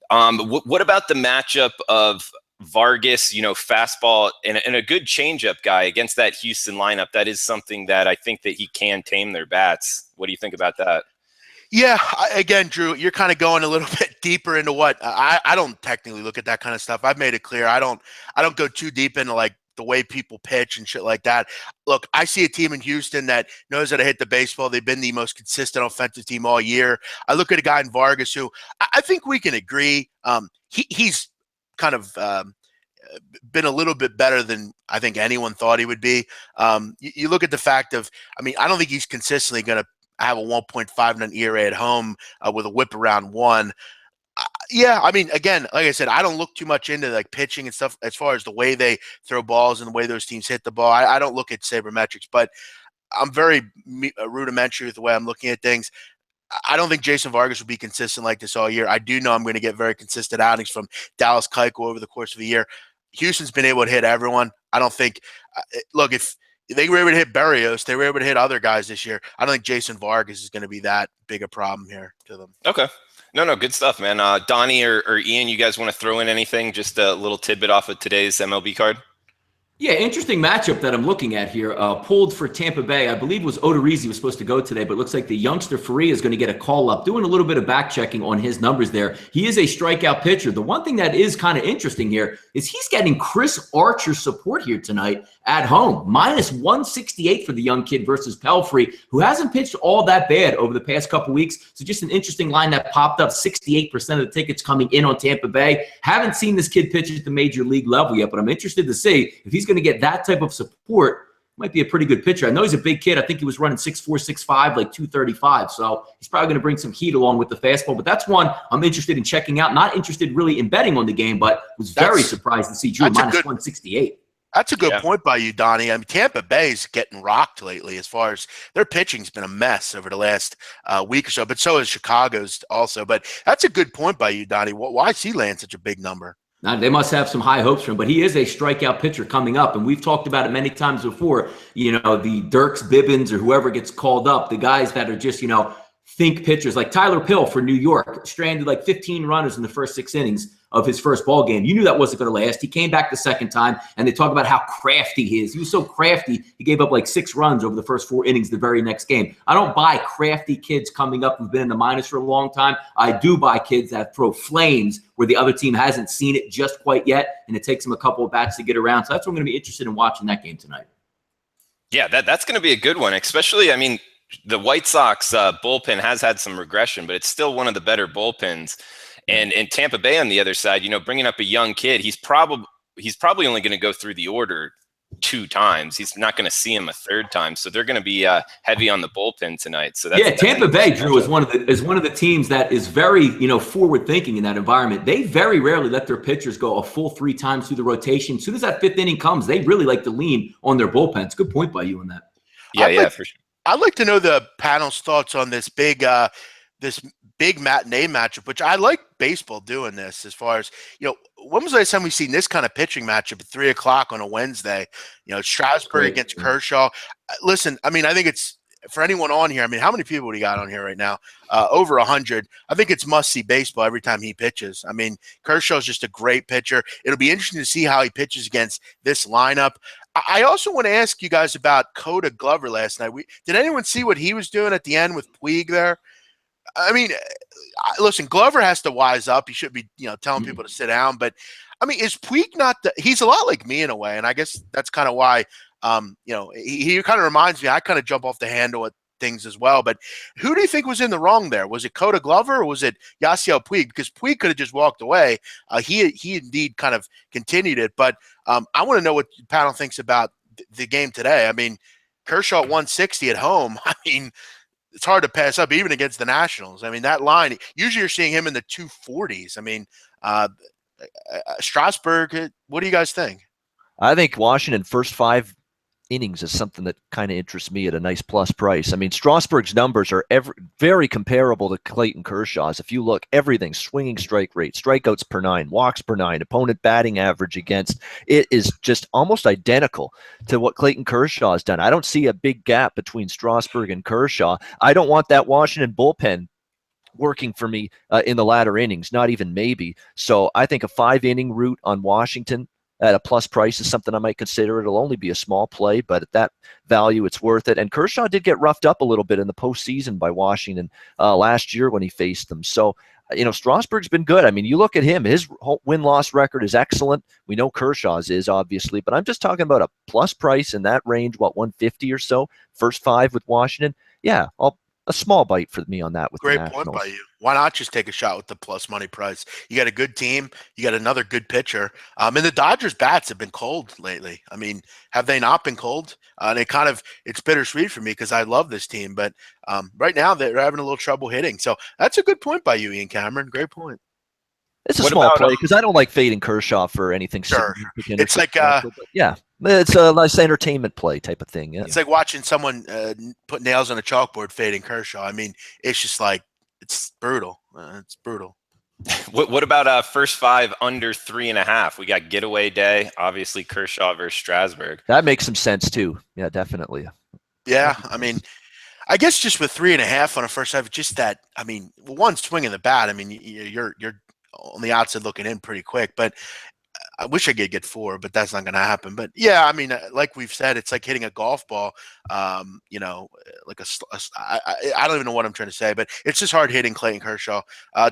What about the matchup of Vargas, fastball and a good changeup guy against that Houston lineup? That is something that I think that he can tame their bats. What do you think about that? Yeah, again, Drew, you're kind of going a little bit deeper into what I don't technically look at that kind of stuff. I've made it clear. I don't go too deep into like the way people pitch and shit like that. Look, I see a team in Houston that knows how to hit the baseball. They've been the most consistent offensive team all year. I look at a guy in Vargas who I think we can agree he's kind of been a little bit better than I think anyone thought he would be. You look at the fact of, I don't think he's consistently going to have a 1.59 ERA at home with a whip around 1. Yeah, I mean, again, like I said, I don't look too much into like pitching and stuff as far as the way they throw balls and the way those teams hit the ball. I don't look at sabermetrics, but I'm very rudimentary with the way I'm looking at things. I don't think Jason Vargas will be consistent like this all year. I do know I'm going to get very consistent outings from Dallas Keuchel over the course of the year. Houston's been able to hit everyone. I don't think look, if they were able to hit Berrios, they were able to hit other guys this year. I don't think Jason Vargas is going to be that big a problem here to them. Okay. No, good stuff, man. Donnie or Ian, you guys want to throw in anything? Just a little tidbit off of today's MLB card? Yeah, interesting matchup that I'm looking at here. Pulled for Tampa Bay. I believe it was Odorizzi was supposed to go today, but it looks like the youngster Faria is going to get a call up. Doing a little bit of back checking on his numbers there. He is a strikeout pitcher. The one thing that is kind of interesting here is he's getting Chris Archer support here tonight at home. Minus 168 for the young kid versus Pelfrey, who hasn't pitched all that bad over the past couple weeks. So just an interesting line that popped up. 68% of the tickets coming in on Tampa Bay. Haven't seen this kid pitch at the major league level yet, but I'm interested to see if he's going to get that type of support. Might be a pretty good pitcher. I know he's a big kid. I think he was running 6'4", 6'5", like 235. So he's probably going to bring some heat along with the fastball. But that's one I'm interested in checking out. Not interested really in betting on the game, but was very surprised to see Drew minus 168. That's a good point by you, Donnie. I mean, Tampa Bay's getting rocked lately as far as their pitching's been a mess over the last week or so, but so is Chicago's also. But that's a good point by you, Donnie. Why is he laying such a big number? Now, they must have some high hopes for him, but he is a strikeout pitcher coming up, and we've talked about it many times before. You know, the Dirks, Bibbins, or whoever gets called up, the guys that are just, think pitchers, like Tyler Pill for New York, stranded like 15 runners in the first 6 innings of his first ball game. You knew that wasn't going to last. He came back the second time, and they talk about how crafty he is. He was so crafty, he gave up like 6 runs over the first 4 innings the very next game. I don't buy crafty kids coming up who've been in the minors for a long time. I do buy kids that throw flames where the other team hasn't seen it just quite yet, and it takes them a couple of bats to get around. So that's what I'm going to be interested in watching that game tonight. Yeah, that's going to be a good one, especially, I mean, the White Sox bullpen has had some regression, but it's still one of the better bullpens. And Tampa Bay on the other side, bringing up a young kid, he's probably only going to go through the order 2 times. He's not going to see him a 3rd time, so they're going to be heavy on the bullpen tonight. So that's Tampa Bay, Drew, is one of the teams that is very forward thinking in that environment. They very rarely let their pitchers go a full 3 times through the rotation. As soon as that 5th inning comes, they really like to lean on their bullpens. Good point by you on that. Yeah, for sure. I'd like to know the panel's thoughts on this big matinee matchup, which I like baseball doing this as far as, when was the last time we've seen this kind of pitching matchup at 3 o'clock on a Wednesday? Strasburg against Kershaw. Listen, I mean, I think it's for anyone on here. I mean, how many people do you got on here right now? Over 100. I think it's must-see baseball every time he pitches. I mean, Kershaw's just a great pitcher. It'll be interesting to see how he pitches against this lineup. I also want to ask you guys about Coda Glover last night. Did anyone see what he was doing at the end with Puig there? I mean, listen, Glover has to wise up. He should be, telling people to sit down. But, I mean, is Puig not he's a lot like me in a way, and I guess that's kind of why, he kind of reminds me. I kind of jump off the handle at things as well. But who do you think was in the wrong there? Was it Coda Glover or was it Yasiel Puig? Because Puig could have just walked away. He indeed kind of continued it. But I want to know what the panel thinks about the game today. I mean, Kershaw at 160 at home. I mean, it's hard to pass up even against the Nationals. I mean, that line, usually you're seeing him in the 240s. I mean, Strasburg, what do you guys think? I think Washington first 5 innings is something that kind of interests me at a nice plus price. I mean, Strasburg's numbers are very comparable to Clayton Kershaw's. If you look, everything, swinging strike rate, strikeouts per 9, walks per 9, opponent batting average against, it is just almost identical to what Clayton Kershaw has done. I don't see a big gap between Strasburg and Kershaw. I don't want that Washington bullpen working for me in the latter innings, not even maybe. So I think a 5-inning route on Washington at a plus price is something I might consider. It'll only be a small play, but at that value, it's worth it. And Kershaw did get roughed up a little bit in the postseason by Washington last year when he faced them. So, Strasburg's been good. I mean, you look at him, his win-loss record is excellent. We know Kershaw's is, obviously, but I'm just talking about a plus price in that range, 150 or so, first 5 with Washington. Yeah, a small bite for me on that with the Nationals. Great point by you. Why not just take a shot with the plus money price? You got a good team. You got another good pitcher. And the Dodgers bats have been cold lately. I mean, have they not been cold? And it's bittersweet for me because I love this team. But right now they're having a little trouble hitting. So that's a good point by you, Ian Cameron. Great point. It's a What small about, play because I don't like fading Kershaw for anything Sure. significant. It's like but yeah, it's a nice entertainment play type of thing. Yeah. it's like watching someone put nails on a chalkboard fading Kershaw. I mean, it's just like it's brutal. It's brutal. what about first 5 under 3.5? We got getaway day, obviously Kershaw versus Strasburg. That makes some sense too. Yeah, definitely. Yeah, I mean, I guess just with 3.5 on a first half, just that. I mean, one swing in the bat. I mean, you're on the outside looking in pretty quick. But I wish I could get 4, but that's not going to happen. But yeah, I mean, like we've said, it's like hitting a golf ball. Like I don't even know what I'm trying to say, but it's just hard hitting Clayton Kershaw.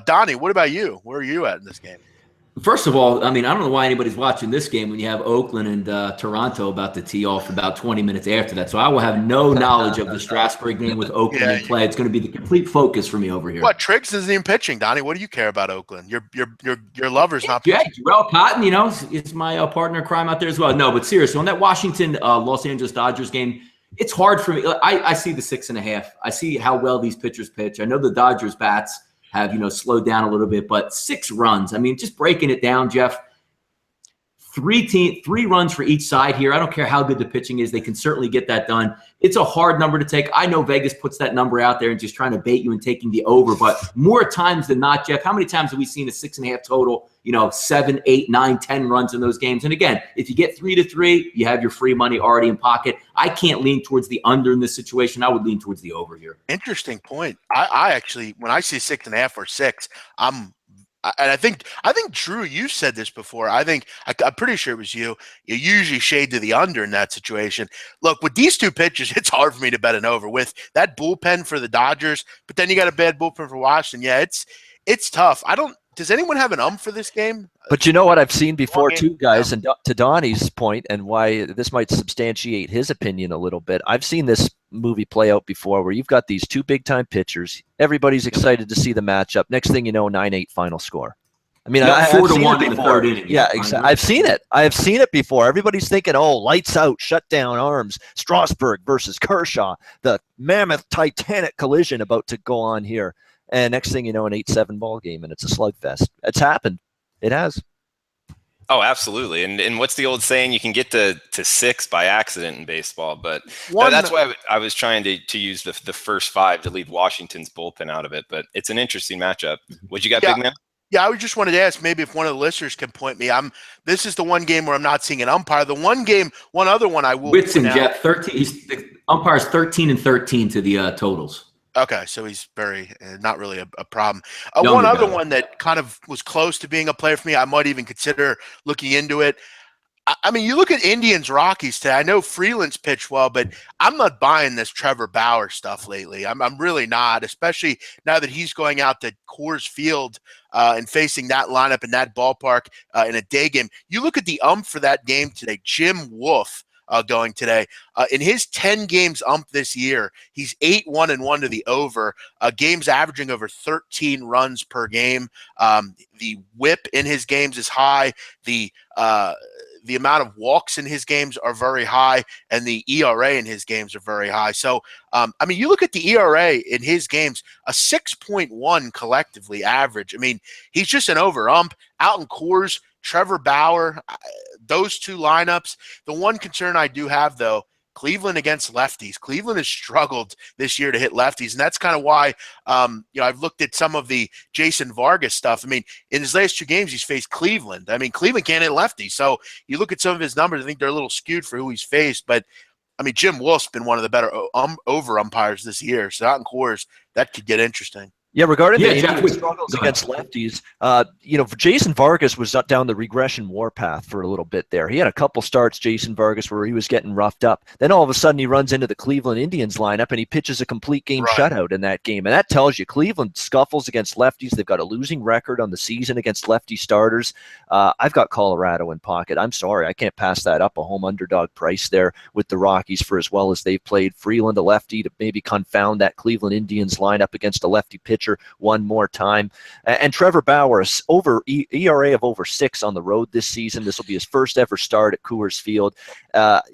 Donnie, what about you? Where are you at in this game? First of all, I mean, I don't know why anybody's watching this game when you have Oakland and Toronto about to tee off about 20 minutes after that. So I will have no knowledge of the Strasburg game with Oakland in play. It's going to be the complete focus for me over here. What, Triggs isn't even pitching, Donnie? What do you care about Oakland? Your lover's not pitching. pitching. Yeah, Jarrell Cotton, it's my partner in crime out there as well. No, but seriously, on that Washington Los Angeles Dodgers game, it's hard for me. I see the 6.5. I see how well these pitchers pitch. I know the Dodgers bats have, slowed down a little bit, but 6 runs. I mean, just breaking it down, Jeff, 3 runs for each side here. I don't care how good the pitching is. They can certainly get that done. It's a hard number to take. I know Vegas puts that number out there and just trying to bait you and taking the over, but more times than not, Jeff, how many times have we seen a 6.5 total, 7, 8, 9, 10 runs in those games? And again, if you get 3-3, you have your free money already in pocket. I can't lean towards the under in this situation. I would lean towards the over here. Interesting point. I actually, when I see 6.5 or 6, and I think Drew, you said this before. I'm pretty sure it was you. You usually shade to the under in that situation. Look, with these two pitchers, it's hard for me to bet an over with that bullpen for the Dodgers. But then you got a bad bullpen for Washington. Yeah, it's tough. Does anyone have an for this game? But you know what I've seen before too, guys, and to Donnie's point, and why this might substantiate his opinion a little bit. I've seen this movie play out before where you've got these 2 big-time pitchers. Everybody's excited to see the matchup. Next thing you know, 9-8 final score. I mean, I've 4-1 seen in the 3rd inning. Yeah, exactly. I've seen it. I have seen it before. Everybody's thinking, lights out, shut down arms, Strasburg versus Kershaw, the mammoth Titanic collision about to go on here. And next thing you know, an 8-7 ball game, and it's a slugfest. It's happened. It has. Oh, absolutely. And what's the old saying? You can get to 6 by accident in baseball, but that's why I was trying to use the first 5 to leave Washington's bullpen out of it. But it's an interesting matchup. What you got, big man? Yeah, I just wanted to ask maybe if one of the listeners can point me. This is the one game where I'm not seeing an umpire. The one other one I will. Whitson, Jeff, 13. The umpire's 13-13 to the totals. Okay, so he's very not really a problem. One other one that kind of was close to being a player for me, I might even consider looking into it. I mean, you look at Indians Rockies today. I know Freeland's pitched well, but I'm not buying this Trevor Bauer stuff lately. I'm really not, especially now that he's going out to Coors Field and facing that lineup in that ballpark in a day game. You look at the for that game today, Jim Wolf. Going today. In his 10 games this year, he's 8-1-1 to the over. Games averaging over 13 runs per game. The whip in his games is high. The amount of walks in his games are very high, and the ERA in his games are very high. So, I mean, you look at the ERA in his games, a 6.1 collectively average. I mean, he's just an over out in Coors. Trevor Bauer, those 2 lineups. The one concern I do have, though, Cleveland against lefties. Cleveland has struggled this year to hit lefties, and that's kind of why I've looked at some of the Jason Vargas stuff. I mean, in his last 2 games, he's faced Cleveland. I mean, Cleveland can't hit lefties. So you look at some of his numbers, I think they're a little skewed for who he's faced. But, I mean, Jim Wolf's been one of the better over umpires this year. So out in Coors, that could get interesting. Yeah, regarding the Indians' struggles against lefties, Jason Vargas was down the regression warpath for a little bit there. He had a couple starts, Jason Vargas, where he was getting roughed up. Then all of a sudden he runs into the Cleveland Indians lineup and he pitches a complete game shutout in that game. And that tells you Cleveland scuffles against lefties. They've got a losing record on the season against lefty starters. I've got Colorado in pocket. I'm sorry, I can't pass that up. A home underdog price there with the Rockies for as well as they've played. Freeland, a lefty, to maybe confound that Cleveland Indians lineup against a lefty pitcher. pitcher one more time. And Trevor Bauer, ERA of over 6 on the road this season. This will be his first ever start at Coors Field.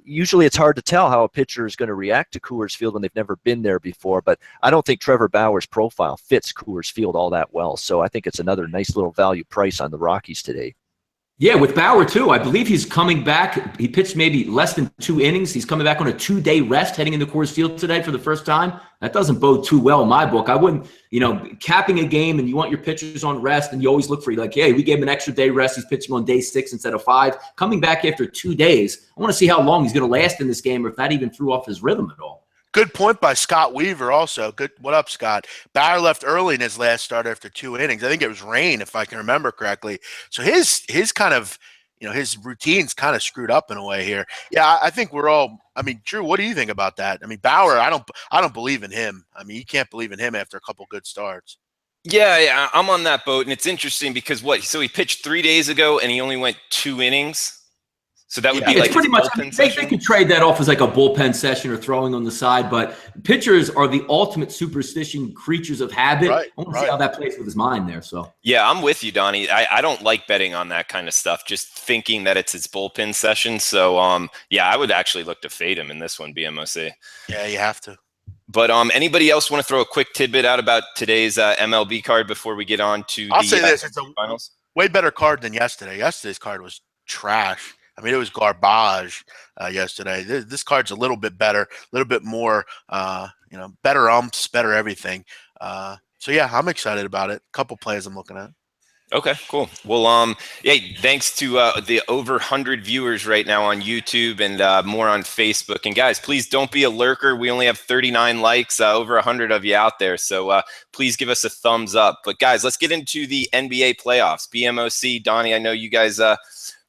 Usually it's hard to tell how a pitcher is going to react to Coors Field when they've never been there before, but I don't think Trevor Bauer's profile fits Coors Field all that well. So I think it's another nice little value price on the Rockies today. Yeah, with Bauer, too. I believe he's coming back. He pitched maybe less than 2 innings. He's coming back on a 2-day rest heading into Coors Field today for the first time. That doesn't bode too well in my book. I wouldn't, capping a game and you want your pitchers on rest and you always look for, hey, we gave him an extra day rest. He's pitching on day 6 instead of 5. Coming back after 2 days, I want to see how long he's going to last in this game or if that even threw off his rhythm at all. Good point by Scott Weaver also. Good. What up, Scott? Bauer left early in his last start after 2 innings. I think it was rain, if I can remember correctly. So his kind of, his routine's kind of screwed up in a way here. Yeah, I think we're all – Drew, what do you think about that? Bauer, I don't believe in him. You can't believe in him after a couple good starts. Yeah, I'm on that boat, and it's interesting because so he pitched 3 days ago, and he only went 2 innings? So that would be like pretty much they could trade that off as like a bullpen session or throwing on the side, but pitchers are the ultimate superstition creatures of habit. I want to see how that plays with his mind there. So yeah, I'm with you, Donnie. I don't like betting on that kind of stuff, just thinking that it's his bullpen session. So I would actually look to fade him in this one, BMOC. Yeah, you have to. But anybody else want to throw a quick tidbit out about today's MLB card before we get on to I'll say this, it's a finals? Way better card than yesterday. Yesterday's card was trash. It was garbage yesterday. This card's a little bit better, a little bit more, better umps, better everything. So, yeah, I'm excited about it. A couple plays I'm looking at. Okay, cool. Well, thanks to the over 100 viewers right now on YouTube and more on Facebook. And, guys, please don't be a lurker. We only have 39 likes, over 100 of you out there. So please give us a thumbs up. But, guys, let's get into the NBA playoffs. BMOC, Donnie, I know you guys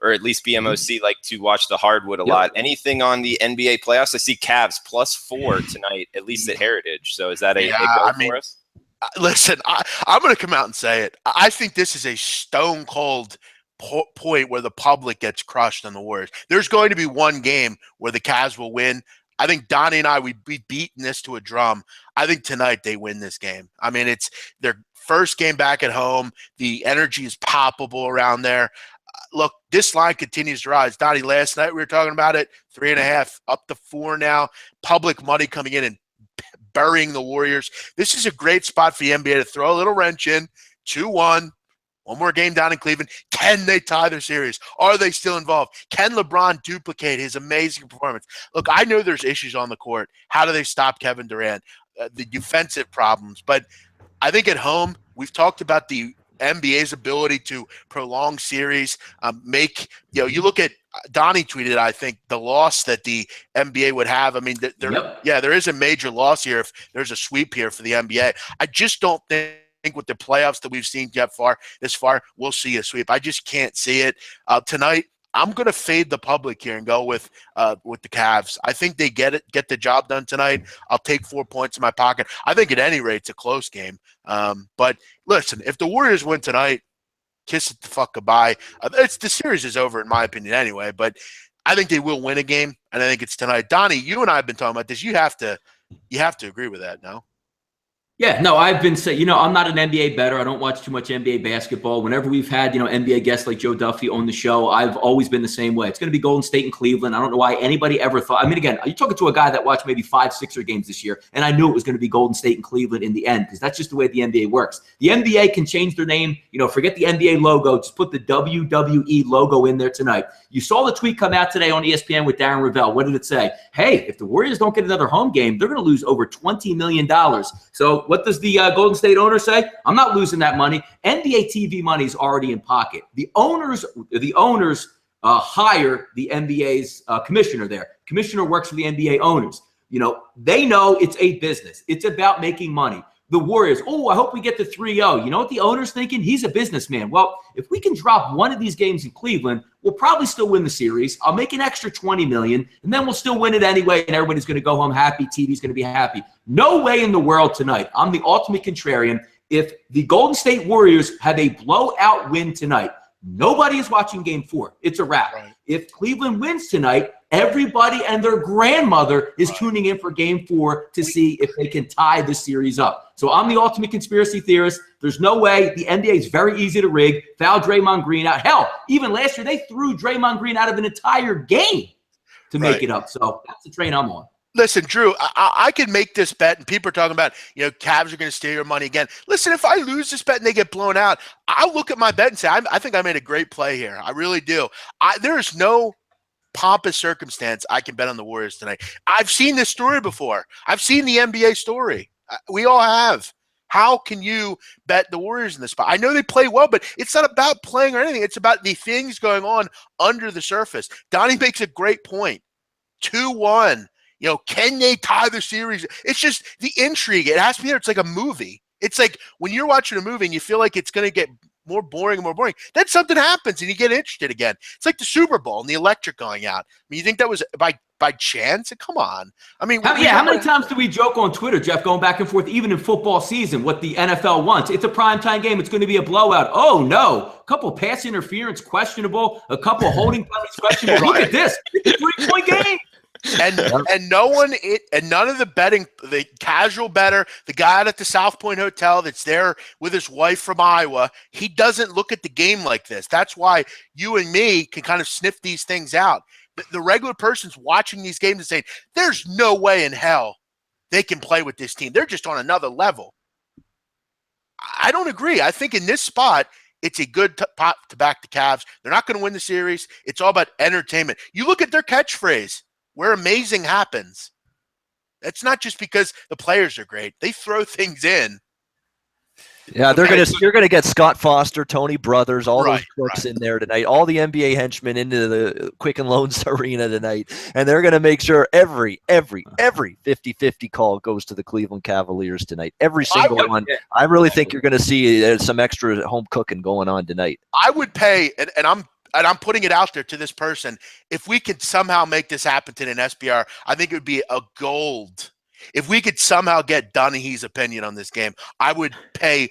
or at least BMOC like to watch the hardwood a lot. Anything on the NBA playoffs? I see Cavs +4 tonight, at least at Heritage. So is that a go for us? Listen, I'm going to come out and say it. I think this is a stone cold point where the public gets crushed on the Warriors. There's going to be one game where the Cavs will win. I think Donnie and I, we'd be beating this to a drum. I think tonight they win this game. It's their first game back at home. The energy is palpable around there. Look, this line continues to rise. Donnie, last night we were talking about it, 3.5, up to 4 now. Public money coming in and burying the Warriors. This is a great spot for the NBA to throw a little wrench in. 2-1, one more game down in Cleveland. Can they tie their series? Are they still involved? Can LeBron duplicate his amazing performance? Look, I know there's issues on the court. How do they stop Kevin Durant? The defensive problems. But I think at home, we've talked about the NBA's ability to prolong series, you look at Donnie tweeted, I think, the loss that the NBA would have. There is a major loss here if there's a sweep here for the NBA. I just don't think with the playoffs that we've seen this far, we'll see a sweep. I just can't see it. Tonight, I'm going to fade the public here and go with the Cavs. I think they get the job done tonight. I'll take 4 points in my pocket. I think at any rate it's a close game. But listen, if the Warriors win tonight, kiss it the fuck goodbye. The series is over in my opinion anyway. But I think they will win a game, and I think it's tonight. Donnie, you and I have been talking about this. You have to agree with that, no? Yeah, no, I've been saying, I'm not an NBA bettor. I don't watch too much NBA basketball. Whenever we've had, NBA guests like Joe Duffy on the show, I've always been the same way. It's going to be Golden State and Cleveland. I don't know why anybody ever thought. Again, you're talking to a guy that watched maybe 5 Sixer games this year, and I knew it was going to be Golden State and Cleveland in the end because that's just the way the NBA works. The NBA can change their name. Forget the NBA logo. Just put the WWE logo in there tonight. You saw the tweet come out today on ESPN with Darren Rovell. What did it say? Hey, if the Warriors don't get another home game, they're going to lose over $20 million. So what does the Golden State owner say? I'm not losing that money. NBA TV money is already in pocket. The owners hire the NBA's commissioner there. Commissioner works for the NBA owners. They know it's a business. It's about making money. The Warriors, I hope we get to 3-0. You know what the owner's thinking? He's a businessman. Well, if we can drop one of these games in Cleveland, we'll probably still win the series. I'll make an extra $20 million, and then we'll still win it anyway, and everybody's going to go home happy. TV's going to be happy. No way in the world tonight. I'm the ultimate contrarian. If the Golden State Warriors have a blowout win tonight, nobody is watching Game 4. It's a wrap. Right. if Cleveland wins tonight, everybody and their grandmother is tuning in for game 4 to see if they can tie the series up. So I'm the ultimate conspiracy theorist. There's no way. The NBA is very easy to rig. Foul Draymond Green out. Hell, even last year, they threw Draymond Green out of an entire game to make it up. So that's the train I'm on. Listen, Drew, I could make this bet, and people are talking about, Cavs are going to steal your money again. Listen, if I lose this bet and they get blown out, I'll look at my bet and say, I think I made a great play here. I really do. There is no pompous circumstance I can bet on the Warriors tonight. I've seen this story before. I've seen the NBA story. We all have. How can you bet the Warriors in this spot? I know they play well, but it's not about playing or anything. It's about the things going on under the surface. Donnie makes a great point. 2-1. Can they tie the series? It's just the intrigue. It has to be there. It's like a movie. It's like when you're watching a movie and you feel like it's going to get more boring and more boring, then something happens and you get interested again. It's like the Super Bowl and the electric going out. I mean, you think that was by chance? Come on. I mean, how many times do we joke on Twitter, Jeff, going back and forth, even in football season, what the NFL wants? It's a primetime game. It's going to be a blowout. Oh, no. A couple pass interference questionable. A couple holding penalties questionable. Look at this. It's a 3-point game. And none of the casual bettor, the guy out at the South Point Hotel that's there with his wife from Iowa, he doesn't look at the game like this. That's why you and me can kind of sniff these things out. The regular person's watching these games and saying, there's no way in hell they can play with this team. They're just on another level. I don't agree. I think in this spot, it's a good pot to back the Cavs. They're not going to win the series. It's all about entertainment. You look at their catchphrase, where amazing happens. It's not just because the players are great. They throw things in. Yeah, you're gonna get Scott Foster, Tony Brothers, all those crooks in there tonight. All the NBA henchmen into the Quicken Loans Arena tonight, and they're gonna make sure every 50-50 call goes to the Cleveland Cavaliers tonight. Every single one. I really think you're gonna see some extra home cooking going on tonight. I would pay, and I'm putting it out there to this person. If we could somehow make this happen to an SBR, I think it would be a gold. If we could somehow get Dunleavy's opinion on this game, I would pay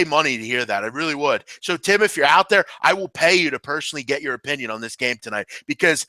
money to hear that. I really would. So, Tim, if you're out there, I will pay you to personally get your opinion on this game tonight, because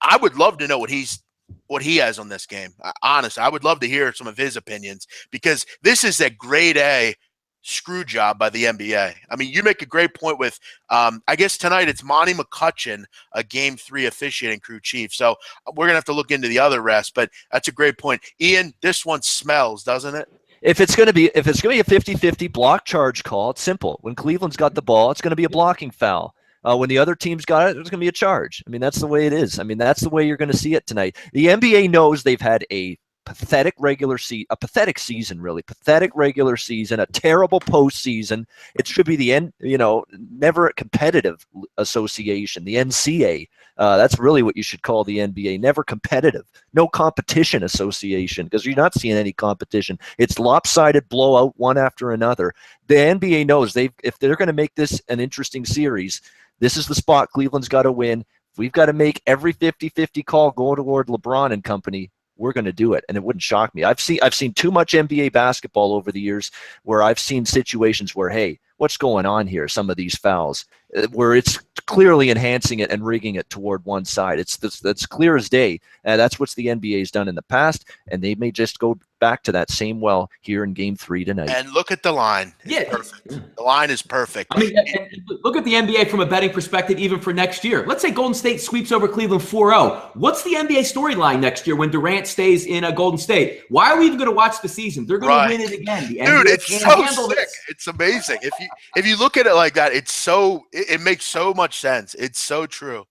I would love to know what he has on this game. Honestly, I would love to hear some of his opinions, because this is a grade A screw job by the NBA. I mean, you make a great point with, I guess tonight it's Monty McCutcheon, a Game 3 officiating crew chief. So we're going to have to look into the other rest, but that's a great point. Ian, this one smells, doesn't it? If it's going to be a 50-50 block charge call, it's simple. When Cleveland's got the ball, it's going to be a blocking foul. When the other team's got it, there's going to be a charge. I mean, that's the way it is. I mean, that's the way you're going to see it tonight. The NBA knows they've had a pathetic regular season, pathetic regular season, a terrible postseason. It should be the end, never a competitive association, the NCAA. That's really what you should call the NBA, never competitive, no competition association, because you're not seeing any competition. It's lopsided blowout one after another. The NBA knows if they're going to make this an interesting series, this is the spot Cleveland's got to win. If we've got to make every 50-50 call go toward LeBron and company, we're going to do it, and it wouldn't shock me. I've seen too much NBA basketball over the years where I've seen situations where, hey, what's going on here? Some of these fouls where it's clearly enhancing it and rigging it toward one side. That's clear as day. And that's what the NBA has done in the past, and they may just go back to that same well here in Game 3 tonight. And look at the line. It's perfect. The line is perfect. I mean, look at the NBA from a betting perspective, even for next year. Let's say Golden State sweeps over Cleveland 4-0. What's the NBA storyline next year when Durant stays in Golden State? Why are we even going to watch the season? They're going to win it again. The NBA it's so sick. It's amazing. If you look at it like that, it makes so much sense. It's so true.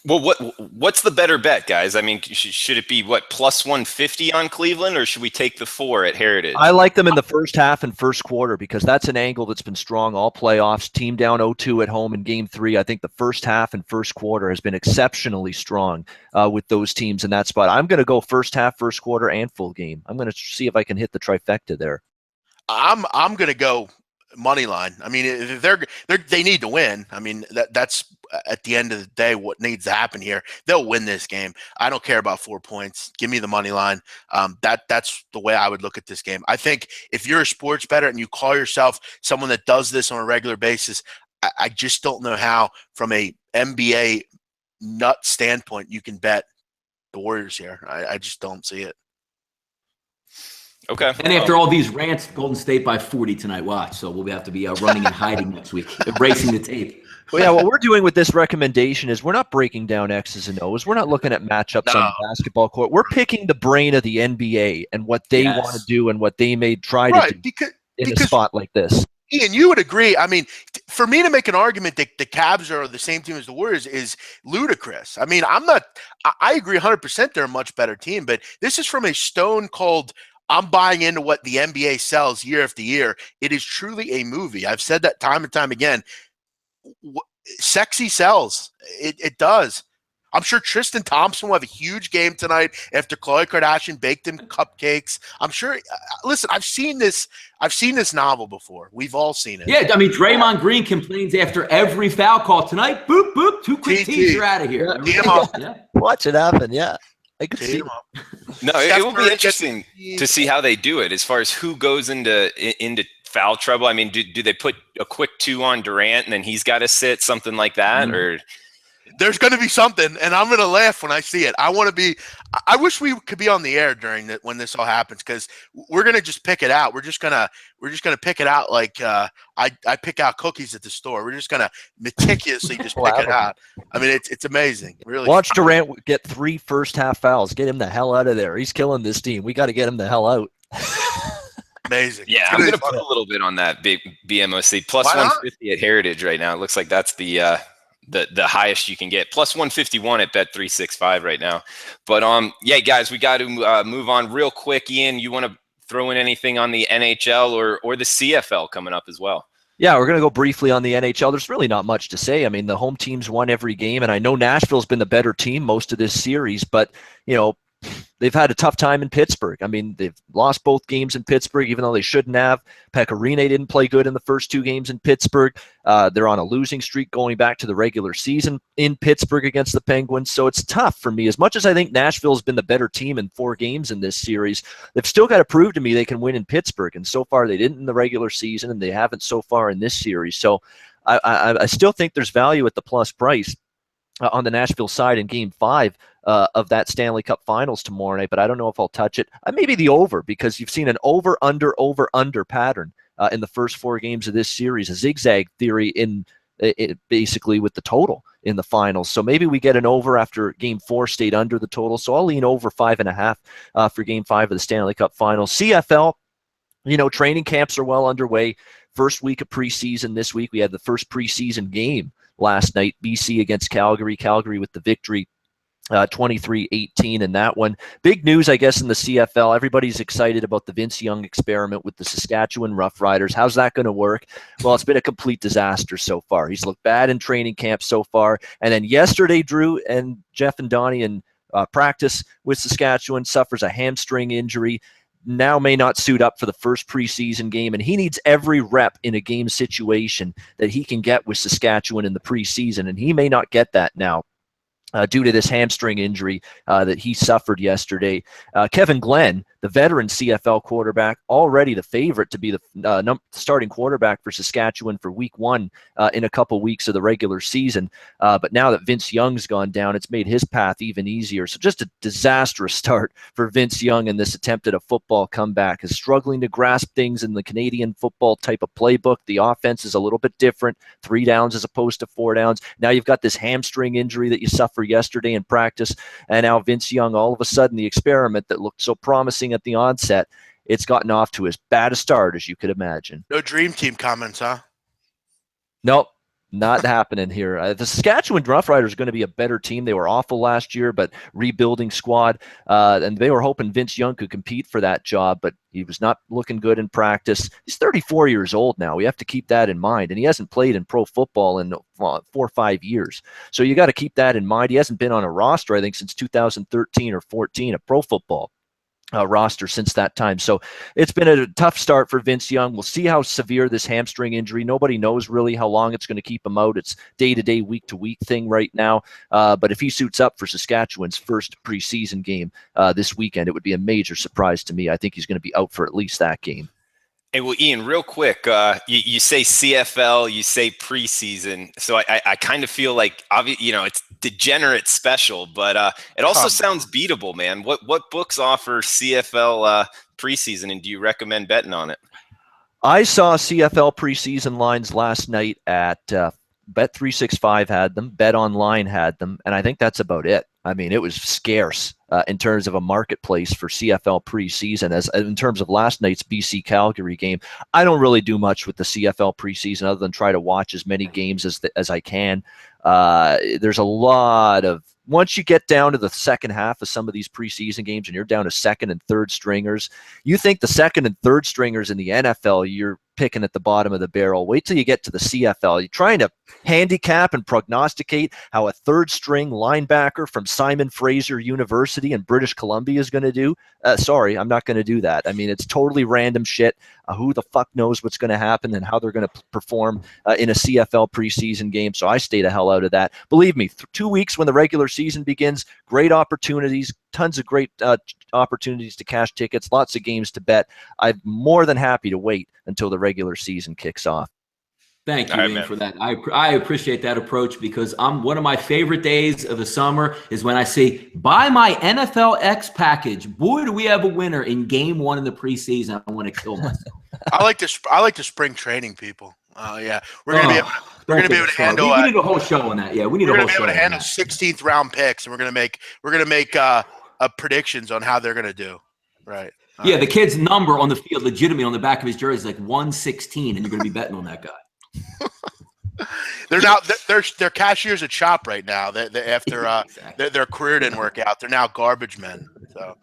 Well, what's the better bet, guys? I mean, should it be plus 150 on Cleveland, or should we take the 4 at Heritage? I like them in the first half and first quarter, because that's an angle that's been strong all playoffs. Team down 0-2 at home in Game 3. I think the first half and first quarter has been exceptionally strong with those teams in that spot. I'm going to go first half, first quarter, and full game. I'm going to see if I can hit the trifecta there. I'm going to go money line. I mean, they need to win. I mean, that's at the end of the day what needs to happen here. They'll win this game. I don't care about 4 points. Give me the money line. That's the way I would look at this game. I think if you're a sports bettor and you call yourself someone that does this on a regular basis, I just don't know how, from a NBA nut standpoint, you can bet the Warriors here. I just don't see it. Okay. And after all these rants, Golden State by 40 tonight. Watch. So we'll have to be running and hiding next week, erasing the tape. Well, yeah, what we're doing with this recommendation is we're not breaking down X's and O's. We're not looking at matchups on the basketball court. We're picking the brain of the NBA and what they want to do and what they may try to do in a spot like this. Ian, you would agree. I mean, for me to make an argument that the Cavs are the same team as the Warriors is ludicrous. I mean, I agree 100% they're a much better team, but this is from a stone cold, I'm buying into what the NBA sells year after year. It is truly a movie. I've said that time and time again. Sexy sells. It does. I'm sure Tristan Thompson will have a huge game tonight after Khloe Kardashian baked him cupcakes. I'm sure. Listen, I've seen this novel before. We've all seen it. Yeah, I mean, Draymond Green complains after every foul call tonight. Boop, boop, 2 quick tees, you're out of here. Yeah. Watch it happen, yeah. I could see No, it will be interesting to see how they do it as far as who goes into foul trouble. I mean, do they put a quick 2 on Durant and then he's got to sit, something like that? Or there's going to be something, and I'm going to laugh when I see it. I wish we could be on the air during when this all happens, because we're going to just pick it out. We're just going to pick it out like I pick out cookies at the store. We're just going to meticulously just pick it out. I mean, it's amazing. Really. Watch Durant get 3 first-half fouls. Get him the hell out of there. He's killing this team. We got to get him the hell out. Amazing. Yeah, I'm going to put a little bit on that big BMOC. Plus 150 at Heritage right now. It looks like that's the highest you can get. Plus 151 at Bet365 right now. But yeah, guys, we got to move on real quick. Ian, you want to throw in anything on the NHL or the CFL coming up as well? Yeah, we're going to go briefly on the NHL. There's really not much to say. I mean, the home teams won every game, and I know Nashville's been the better team most of this series, but they've had a tough time in Pittsburgh. I mean, they've lost both games in Pittsburgh, even though they shouldn't have. Pecorine didn't play good in the first 2 games in Pittsburgh. They're on a losing streak going back to the regular season in Pittsburgh against the Penguins. So it's tough for me. As much as I think Nashville's been the better team in 4 games in this series, they've still got to prove to me they can win in Pittsburgh. And so far, they didn't in the regular season, and they haven't so far in this series. So I still think there's value at the plus price on the Nashville side in Game 5 of that Stanley Cup Finals tomorrow night, but I don't know if I'll touch it. Maybe the over, because you've seen an over pattern in the first 4 games of this series, a zigzag theory in basically with the total in the finals. So maybe we get an over after Game 4 stayed under the total. So I'll lean over 5.5 for Game 5 of the Stanley Cup Finals. CFL, training camps are well underway. First week of preseason this week. We had the first preseason game last night, BC against Calgary. Calgary with the victory, 23-18 in that one. Big news, I guess, in the CFL. Everybody's excited about the Vince Young experiment with the Saskatchewan Roughriders. How's that going to work? Well, it's been a complete disaster so far. He's looked bad in training camp so far. And then yesterday, Drew and Jeff and Donnie in practice with Saskatchewan suffers a hamstring injury. Now may not suit up for the first preseason game, and he needs every rep in a game situation that he can get with Saskatchewan in the preseason, and he may not get that now due to this hamstring injury that he suffered yesterday. Kevin Glenn, the veteran CFL quarterback, already the favorite to be the starting quarterback for Saskatchewan for Week 1 in a couple weeks of the regular season. But now that Vince Young's gone down, it's made his path even easier. So just a disastrous start for Vince Young in this attempt at a football comeback. Is struggling to grasp things in the Canadian football type of playbook. The offense is a little bit different, 3 downs as opposed to 4 downs. Now you've got this hamstring injury that you suffered yesterday in practice, and now Vince Young, all of a sudden, the experiment that looked so promising at the onset, it's gotten off to as bad a start as you could imagine. No dream team comments, huh? Nope, not happening here. The Saskatchewan Roughriders are going to be a better team. They were awful last year, but rebuilding squad, and they were hoping Vince Young could compete for that job, but he was not looking good in practice. He's 34 years old now. We have to keep that in mind, and he hasn't played in pro football in 4 or 5 years. So you got to keep that in mind. He hasn't been on a roster, I think, since 2013 or 14, a pro football roster since that time. So it's been a tough start for Vince Young. We'll see how severe this hamstring injury. Nobody knows really how long it's going to keep him out. It's day-to-day, week-to-week thing right now. But if he suits up for Saskatchewan's first preseason game this weekend, it would be a major surprise to me. I think he's going to be out for at least that game. Hey, well, Ian, real quick, you say CFL, you say preseason, so I kind of feel like, it's degenerate special, but it also sounds beatable, man. What books offer CFL preseason, and do you recommend betting on it? I saw CFL preseason lines last night at Bet365 had them, Bet Online had them, and I think that's about it. I mean, it was scarce in terms of a marketplace for CFL preseason. As in terms of last night's BC Calgary game, I don't really do much with the CFL preseason other than try to watch as many games as I can. There's a lot of once you get down to the second half of some of these preseason games and you're down to second and third stringers, you think the second and third stringers in the NFL, you're picking at the bottom of the barrel. Wait till you get to the CFL. You're trying to handicap and prognosticate how a third string linebacker from Simon Fraser University in British Columbia is going to do. Sorry, I'm not going to do that. I mean, it's totally random shit. Who the fuck knows what's going to happen and how they're going to perform in a CFL preseason game. So I stay the hell out of that. Believe me, 2 weeks when the regular season begins, great opportunities, tons of great opportunities to cash tickets, lots of games to bet. I'm more than happy to wait until the regular season kicks off. Thank you, Ian, for that. I appreciate that approach because one of my favorite days of the summer is when I say, buy my NFL X package. Boy, do we have a winner in game one in the preseason. I want to kill myself. I like the spring training people. Yeah, we're gonna be able to handle. We need a whole show on that. Yeah, we need a whole show. We're gonna be able to handle 16th round picks, and we're gonna make predictions on how they're gonna do. Right. Yeah, the kid's number on the field, legitimately on the back of his jersey, is like 116, and you're gonna be betting on that guy. They're cashiers at Shop right now. After Exactly. their career didn't work out, they're now garbage men. So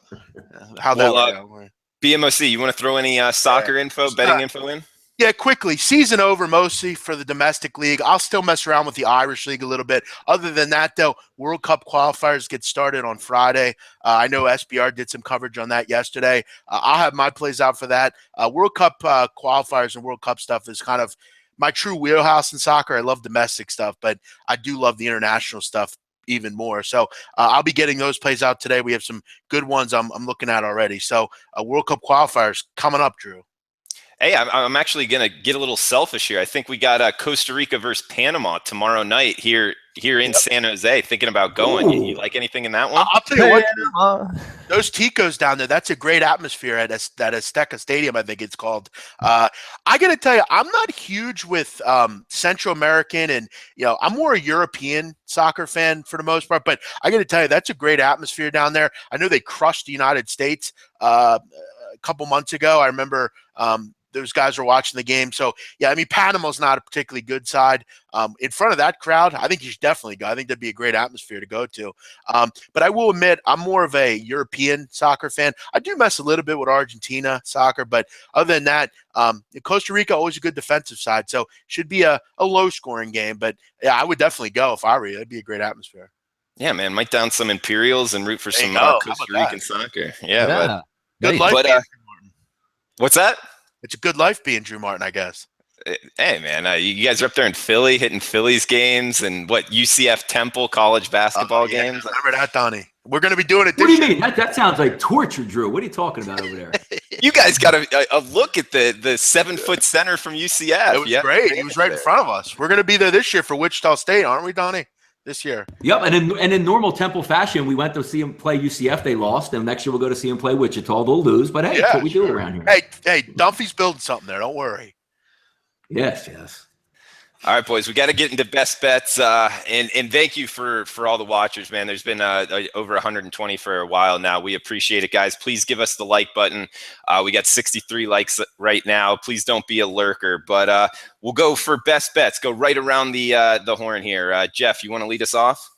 how that work out? BMOC, you want to throw any soccer betting info in? Yeah, quickly. Season over mostly for the domestic league. I'll still mess around with the Irish league a little bit. Other than that, though, World Cup qualifiers get started on Friday. I know SBR did some coverage on that yesterday. I'll have my plays out for that. World Cup qualifiers and World Cup stuff is kind of my true wheelhouse in soccer. I love domestic stuff, but I do love the international stuff even more. So I'll be getting those plays out today. We have some good ones I'm looking at already. So World Cup qualifiers coming up, Drew. Hey, I'm actually going to get a little selfish here. I think we got Costa Rica versus Panama tomorrow night here in San Jose. Thinking about going. You like anything in that one? I'll tell you what, those Ticos down there, that's a great atmosphere at that Azteca Stadium, I think it's called. I got to tell you, I'm not huge with Central American and, I'm more a European soccer fan for the most part, but I got to tell you, that's a great atmosphere down there. I know they crushed the United States a couple months ago. I remember those guys were watching the game. So, yeah, I mean, Panama's not a particularly good side. In front of that crowd, I think you should definitely go. I think that'd be a great atmosphere to go to. But I will admit, I'm more of a European soccer fan. I do mess a little bit with Argentina soccer, but other than that, Costa Rica, always a good defensive side. So should be a low-scoring game. But, yeah, I would definitely go if I were you. It'd be a great atmosphere. Yeah, man, might down some Imperials and root for some Costa Rican soccer. Yeah. Good life. What's that? It's a good life being Drew Martin, I guess. Hey, man, you guys are up there in Philly hitting Phillies games and UCF Temple college basketball games? Remember that, Donnie? We're going to be doing it this year. What do you mean? That sounds like torture, Drew. What are you talking about over there? You guys got a look at the 7-foot center from UCF. It was great. He was right in front of us. We're going to be there this year for Wichita State, aren't we, Donnie? This year. Yep, and in normal Temple fashion, we went to see him play UCF. They lost, and next year we'll go to see him play Wichita. They'll lose, but hey, that's what we do around here. Hey, Dunphy's building something there. Don't worry. Yes. All right, boys, we got to get into best bets, and thank you for all the watchers, man. There's been over 120 for a while now. We appreciate it, guys. Please give us the like button. We got 63 likes right now. Please don't be a lurker, but we'll go for best bets. Go right around the horn here. Jeff, you want to lead us off?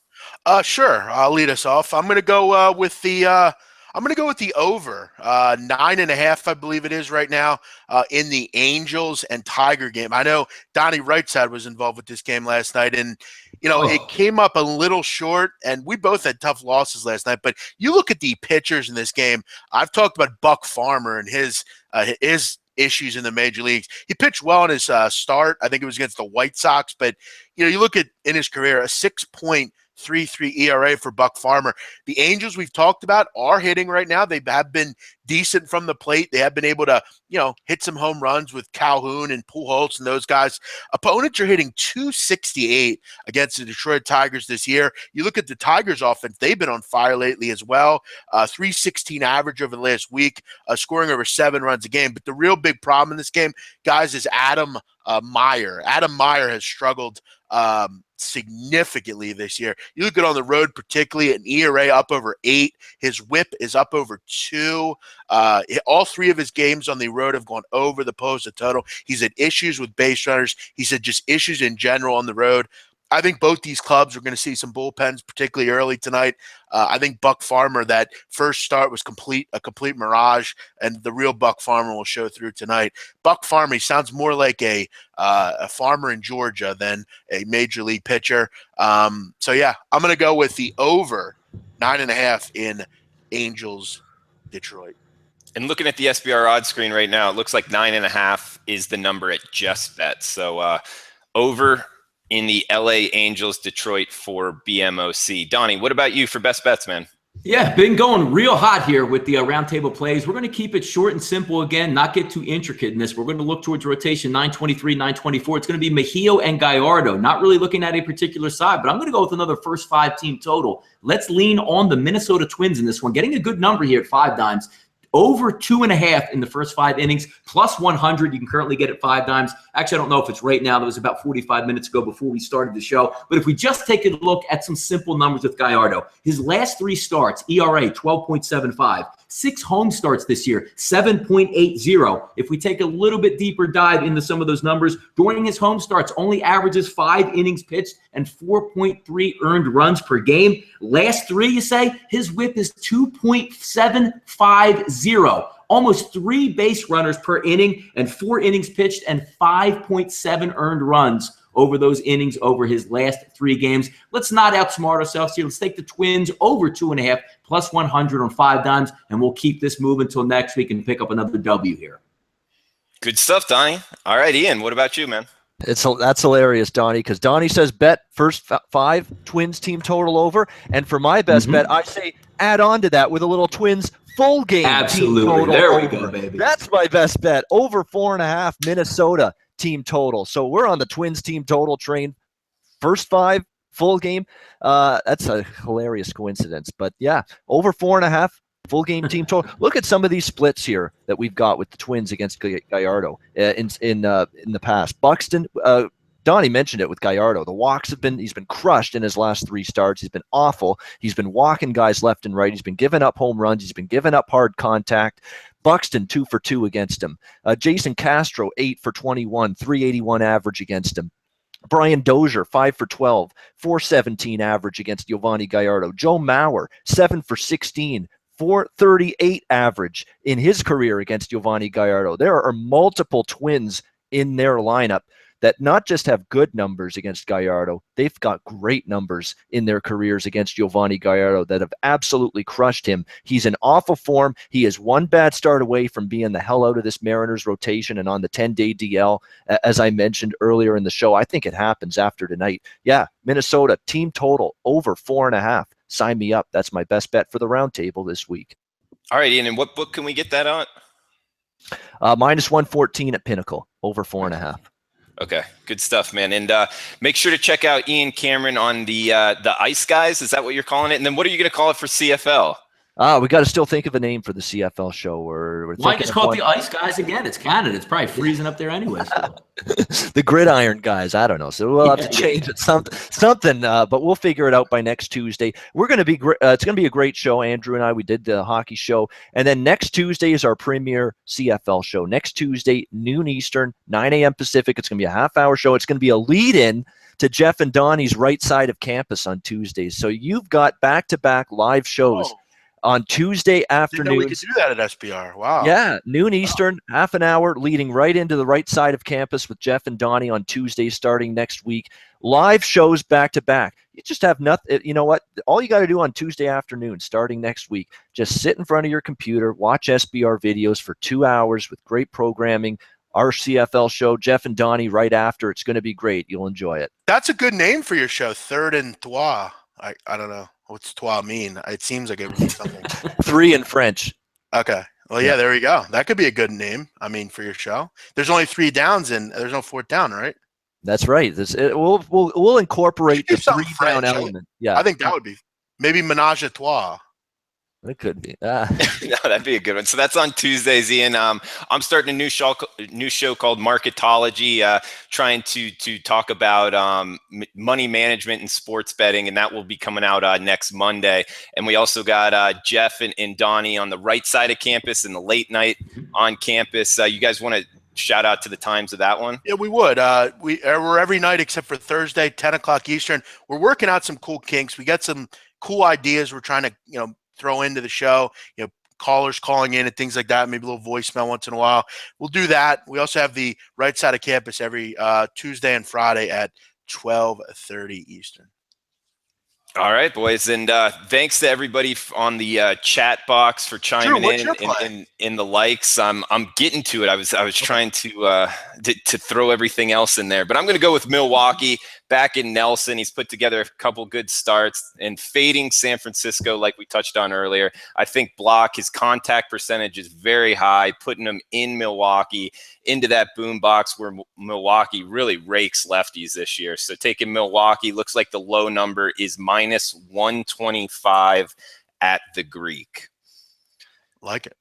Sure. I'll lead us off. I'm going to go with the. I'm going to go with the over 9.5, I believe it is right now, in the Angels and Tiger game. I know Donnie Rightside was involved with this game last night, and it came up a little short, and we both had tough losses last night. But you look at the pitchers in this game. I've talked about Buck Farmer and his issues in the major leagues. He pitched well in his start. I think it was against the White Sox, but you look at in his career a 6.33 ERA for Buck Farmer. The Angels we've talked about are hitting right now. They have been decent from the plate. They have been able to, hit some home runs with Calhoun and Pujols and those guys. Opponents are hitting 268 against the Detroit Tigers this year. You look at the Tigers offense, they've been on fire lately as well. 316 average over the last week, scoring over 7 runs a game. But the real big problem in this game, guys, is Adam Meyer. Adam Meyer has struggled significantly this year. You look at on the road, particularly an ERA up over 8. His whip is up over 2. All 3 of his games on the road have gone over the posted total. He's had issues with base runners. He's had just issues in general on the road. I think both these clubs are going to see some bullpens, particularly early tonight. I think Buck Farmer, that first start was a complete mirage, and the real Buck Farmer will show through tonight. Buck Farmer, he sounds more like a farmer in Georgia than a major league pitcher. So yeah, I'm going to go with the over 9.5 in Angels Detroit. And looking at the SBR odds screen right now, it looks like 9.5 is the number at Just Bet. So over in the LA Angels Detroit for BMOC. Donnie, what about you for best bets, man? Yeah, been going real hot here with the roundtable plays. We're going to keep it short and simple again, not get too intricate in this. We're going to look towards rotation 923, 924. It's going to be Mejio and Gallardo. Not really looking at a particular side, but I'm going to go with another first 5 team total. Let's lean on the Minnesota Twins in this one. Getting a good number here at 5 dimes. Over 2.5 in the first 5 innings, plus 100. You can currently get it 5 dimes. Actually, I don't know if it's right now. That was about 45 minutes ago before we started the show. But if we just take a look at some simple numbers with Gallardo, his last 3 starts, ERA 12.75, 6 home starts this year, 7.80. If we take a little bit deeper dive into some of those numbers, during his home starts, only averages 5 innings pitched and 4.3 earned runs per game. Last 3, you say, his whip is 2.750. Almost 3 base runners per inning and 4 innings pitched and 5.7 earned runs over those innings over his last 3 games. Let's not outsmart ourselves here. Let's take the Twins over 2.5 plus 100 on 5 dimes, and we'll keep this moving until next week and pick up another W here. Good stuff, Donnie. All right, Ian, what about you, man? That's hilarious, Donnie, because Donnie says bet first 5 Twins team total over, and for my best bet, I say add on to that with a little Twins full game. Absolutely. Team total There we over. go, baby. That's my best bet. Over 4.5 Minnesota team total. So we're on the Twins team total train. First 5 full game. That's a hilarious coincidence. But yeah, over 4.5 full game team total. Look at some of these splits here that we've got with the Twins against Gallardo in the past. Buxton, Donnie mentioned it with Gallardo. The walks he's been crushed in his last 3 starts. He's been awful. He's been walking guys left and right. He's been giving up home runs. He's been giving up hard contact. Buxton 2 for 2 against him. Jason Castro 8 for 21, 381 average against him. Brian Dozier 5 for 12, 417 average against Giovanni Gallardo. Joe Mauer 7 for 16, 438 average in his career against Giovanni Gallardo. There are multiple Twins in their lineup that not just have good numbers against Gallardo, they've got great numbers in their careers against Giovanni Gallardo that have absolutely crushed him. He's in awful form. He is 1 bad start away from being the hell out of this Mariners rotation and on the 10-day DL, as I mentioned earlier in the show. I think it happens after tonight. Yeah, Minnesota team total over 4.5. Sign me up. That's my best bet for the roundtable this week. All right, Ian, and what book can we get that on? Minus 114 at Pinnacle, over 4.5. Okay, good stuff, man. And make sure to check out Ian Cameron on the Ice Guys. Is that what you're calling it? And then what are you going to call it for CFL? We got to still think of a name for the CFL show. Why just call it the Ice Guys again? It's Canada. It's probably freezing up there anyway. So. The Gridiron Guys. I don't know. So we'll have to change it something. But we'll figure it out by next Tuesday. We're going to be. It's going to be a great show. Andrew and I. We did the hockey show, and then next Tuesday is our premier CFL show. Next Tuesday, noon Eastern, 9 a.m. Pacific. It's going to be a half-hour show. It's going to be a lead-in to Jeff and Donnie's Right Side of Campus on Tuesdays. So you've got back-to-back live shows. On Tuesday afternoon. We could do that at SBR. Wow. Yeah, noon Eastern, half an hour, leading right into the Right Side of Campus with Jeff and Donnie on Tuesday starting next week. Live shows back to back. You just have nothing. You know what? All you got to do on Tuesday afternoon starting next week, just sit in front of your computer, watch SBR videos for 2 hours with great programming. Our CFL show, Jeff and Donnie right after. It's going to be great. You'll enjoy it. That's a good name for your show, Third and Trois. I don't know. What's trois mean? It seems like it would be something. 3 in French. Okay. Well, yeah, there we go. That could be a good name. I mean, for your show. There's only 3 downs and there's no 4th down, right? That's right. We'll incorporate Do the something 3 down French. element. Yeah, I think that would be maybe menage a trois. it could be. No, that'd be a good one. So that's on Tuesdays, Ian. I'm starting a new show called Marketology, trying to talk about money management and sports betting, and that will be coming out next Monday. And we also got Jeff and Donnie on the right side of campus and the late night on campus. You guys want to shout out to the times of that one? Yeah, we would. We're every night except for Thursday, 10 o'clock Eastern. We're working out some cool kinks. We got some cool ideas we're trying to, throw into the show, callers calling in and things like that, maybe a little voicemail once in a while. We'll do that. We also have the right side of campus every Tuesday and Friday at 12:30 Eastern. All right, boys, and thanks to everybody on the chat box for chiming in the likes. I'm getting to it. I was trying to throw everything else in there, but I'm going to go with Milwaukee. Back in Nelson, he's put together a couple good starts and fading San Francisco, like we touched on earlier. I think Block, his contact percentage is very high, putting him in Milwaukee into that boom box where Milwaukee really rakes lefties this year. So taking Milwaukee, looks like the low number is -125 at the Greek. Like it.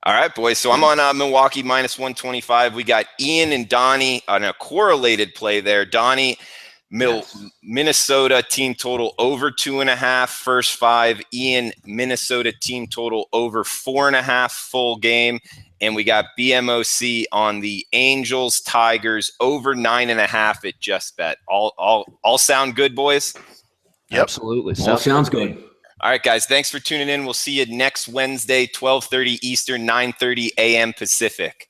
All right, boys. So I'm on Milwaukee -125. We got Ian and Donnie on a correlated play there. Donnie, Minnesota team total over 2.5 first 5. Ian, Minnesota team total over 4.5 full game. And we got BMOC on the Angels Tigers over 9.5 at Just Bet. All sound good, boys? Yep. Absolutely. All sounds good. All right, guys. Thanks for tuning in. We'll see you next Wednesday, 12:30 Eastern, 9:30 a.m. Pacific.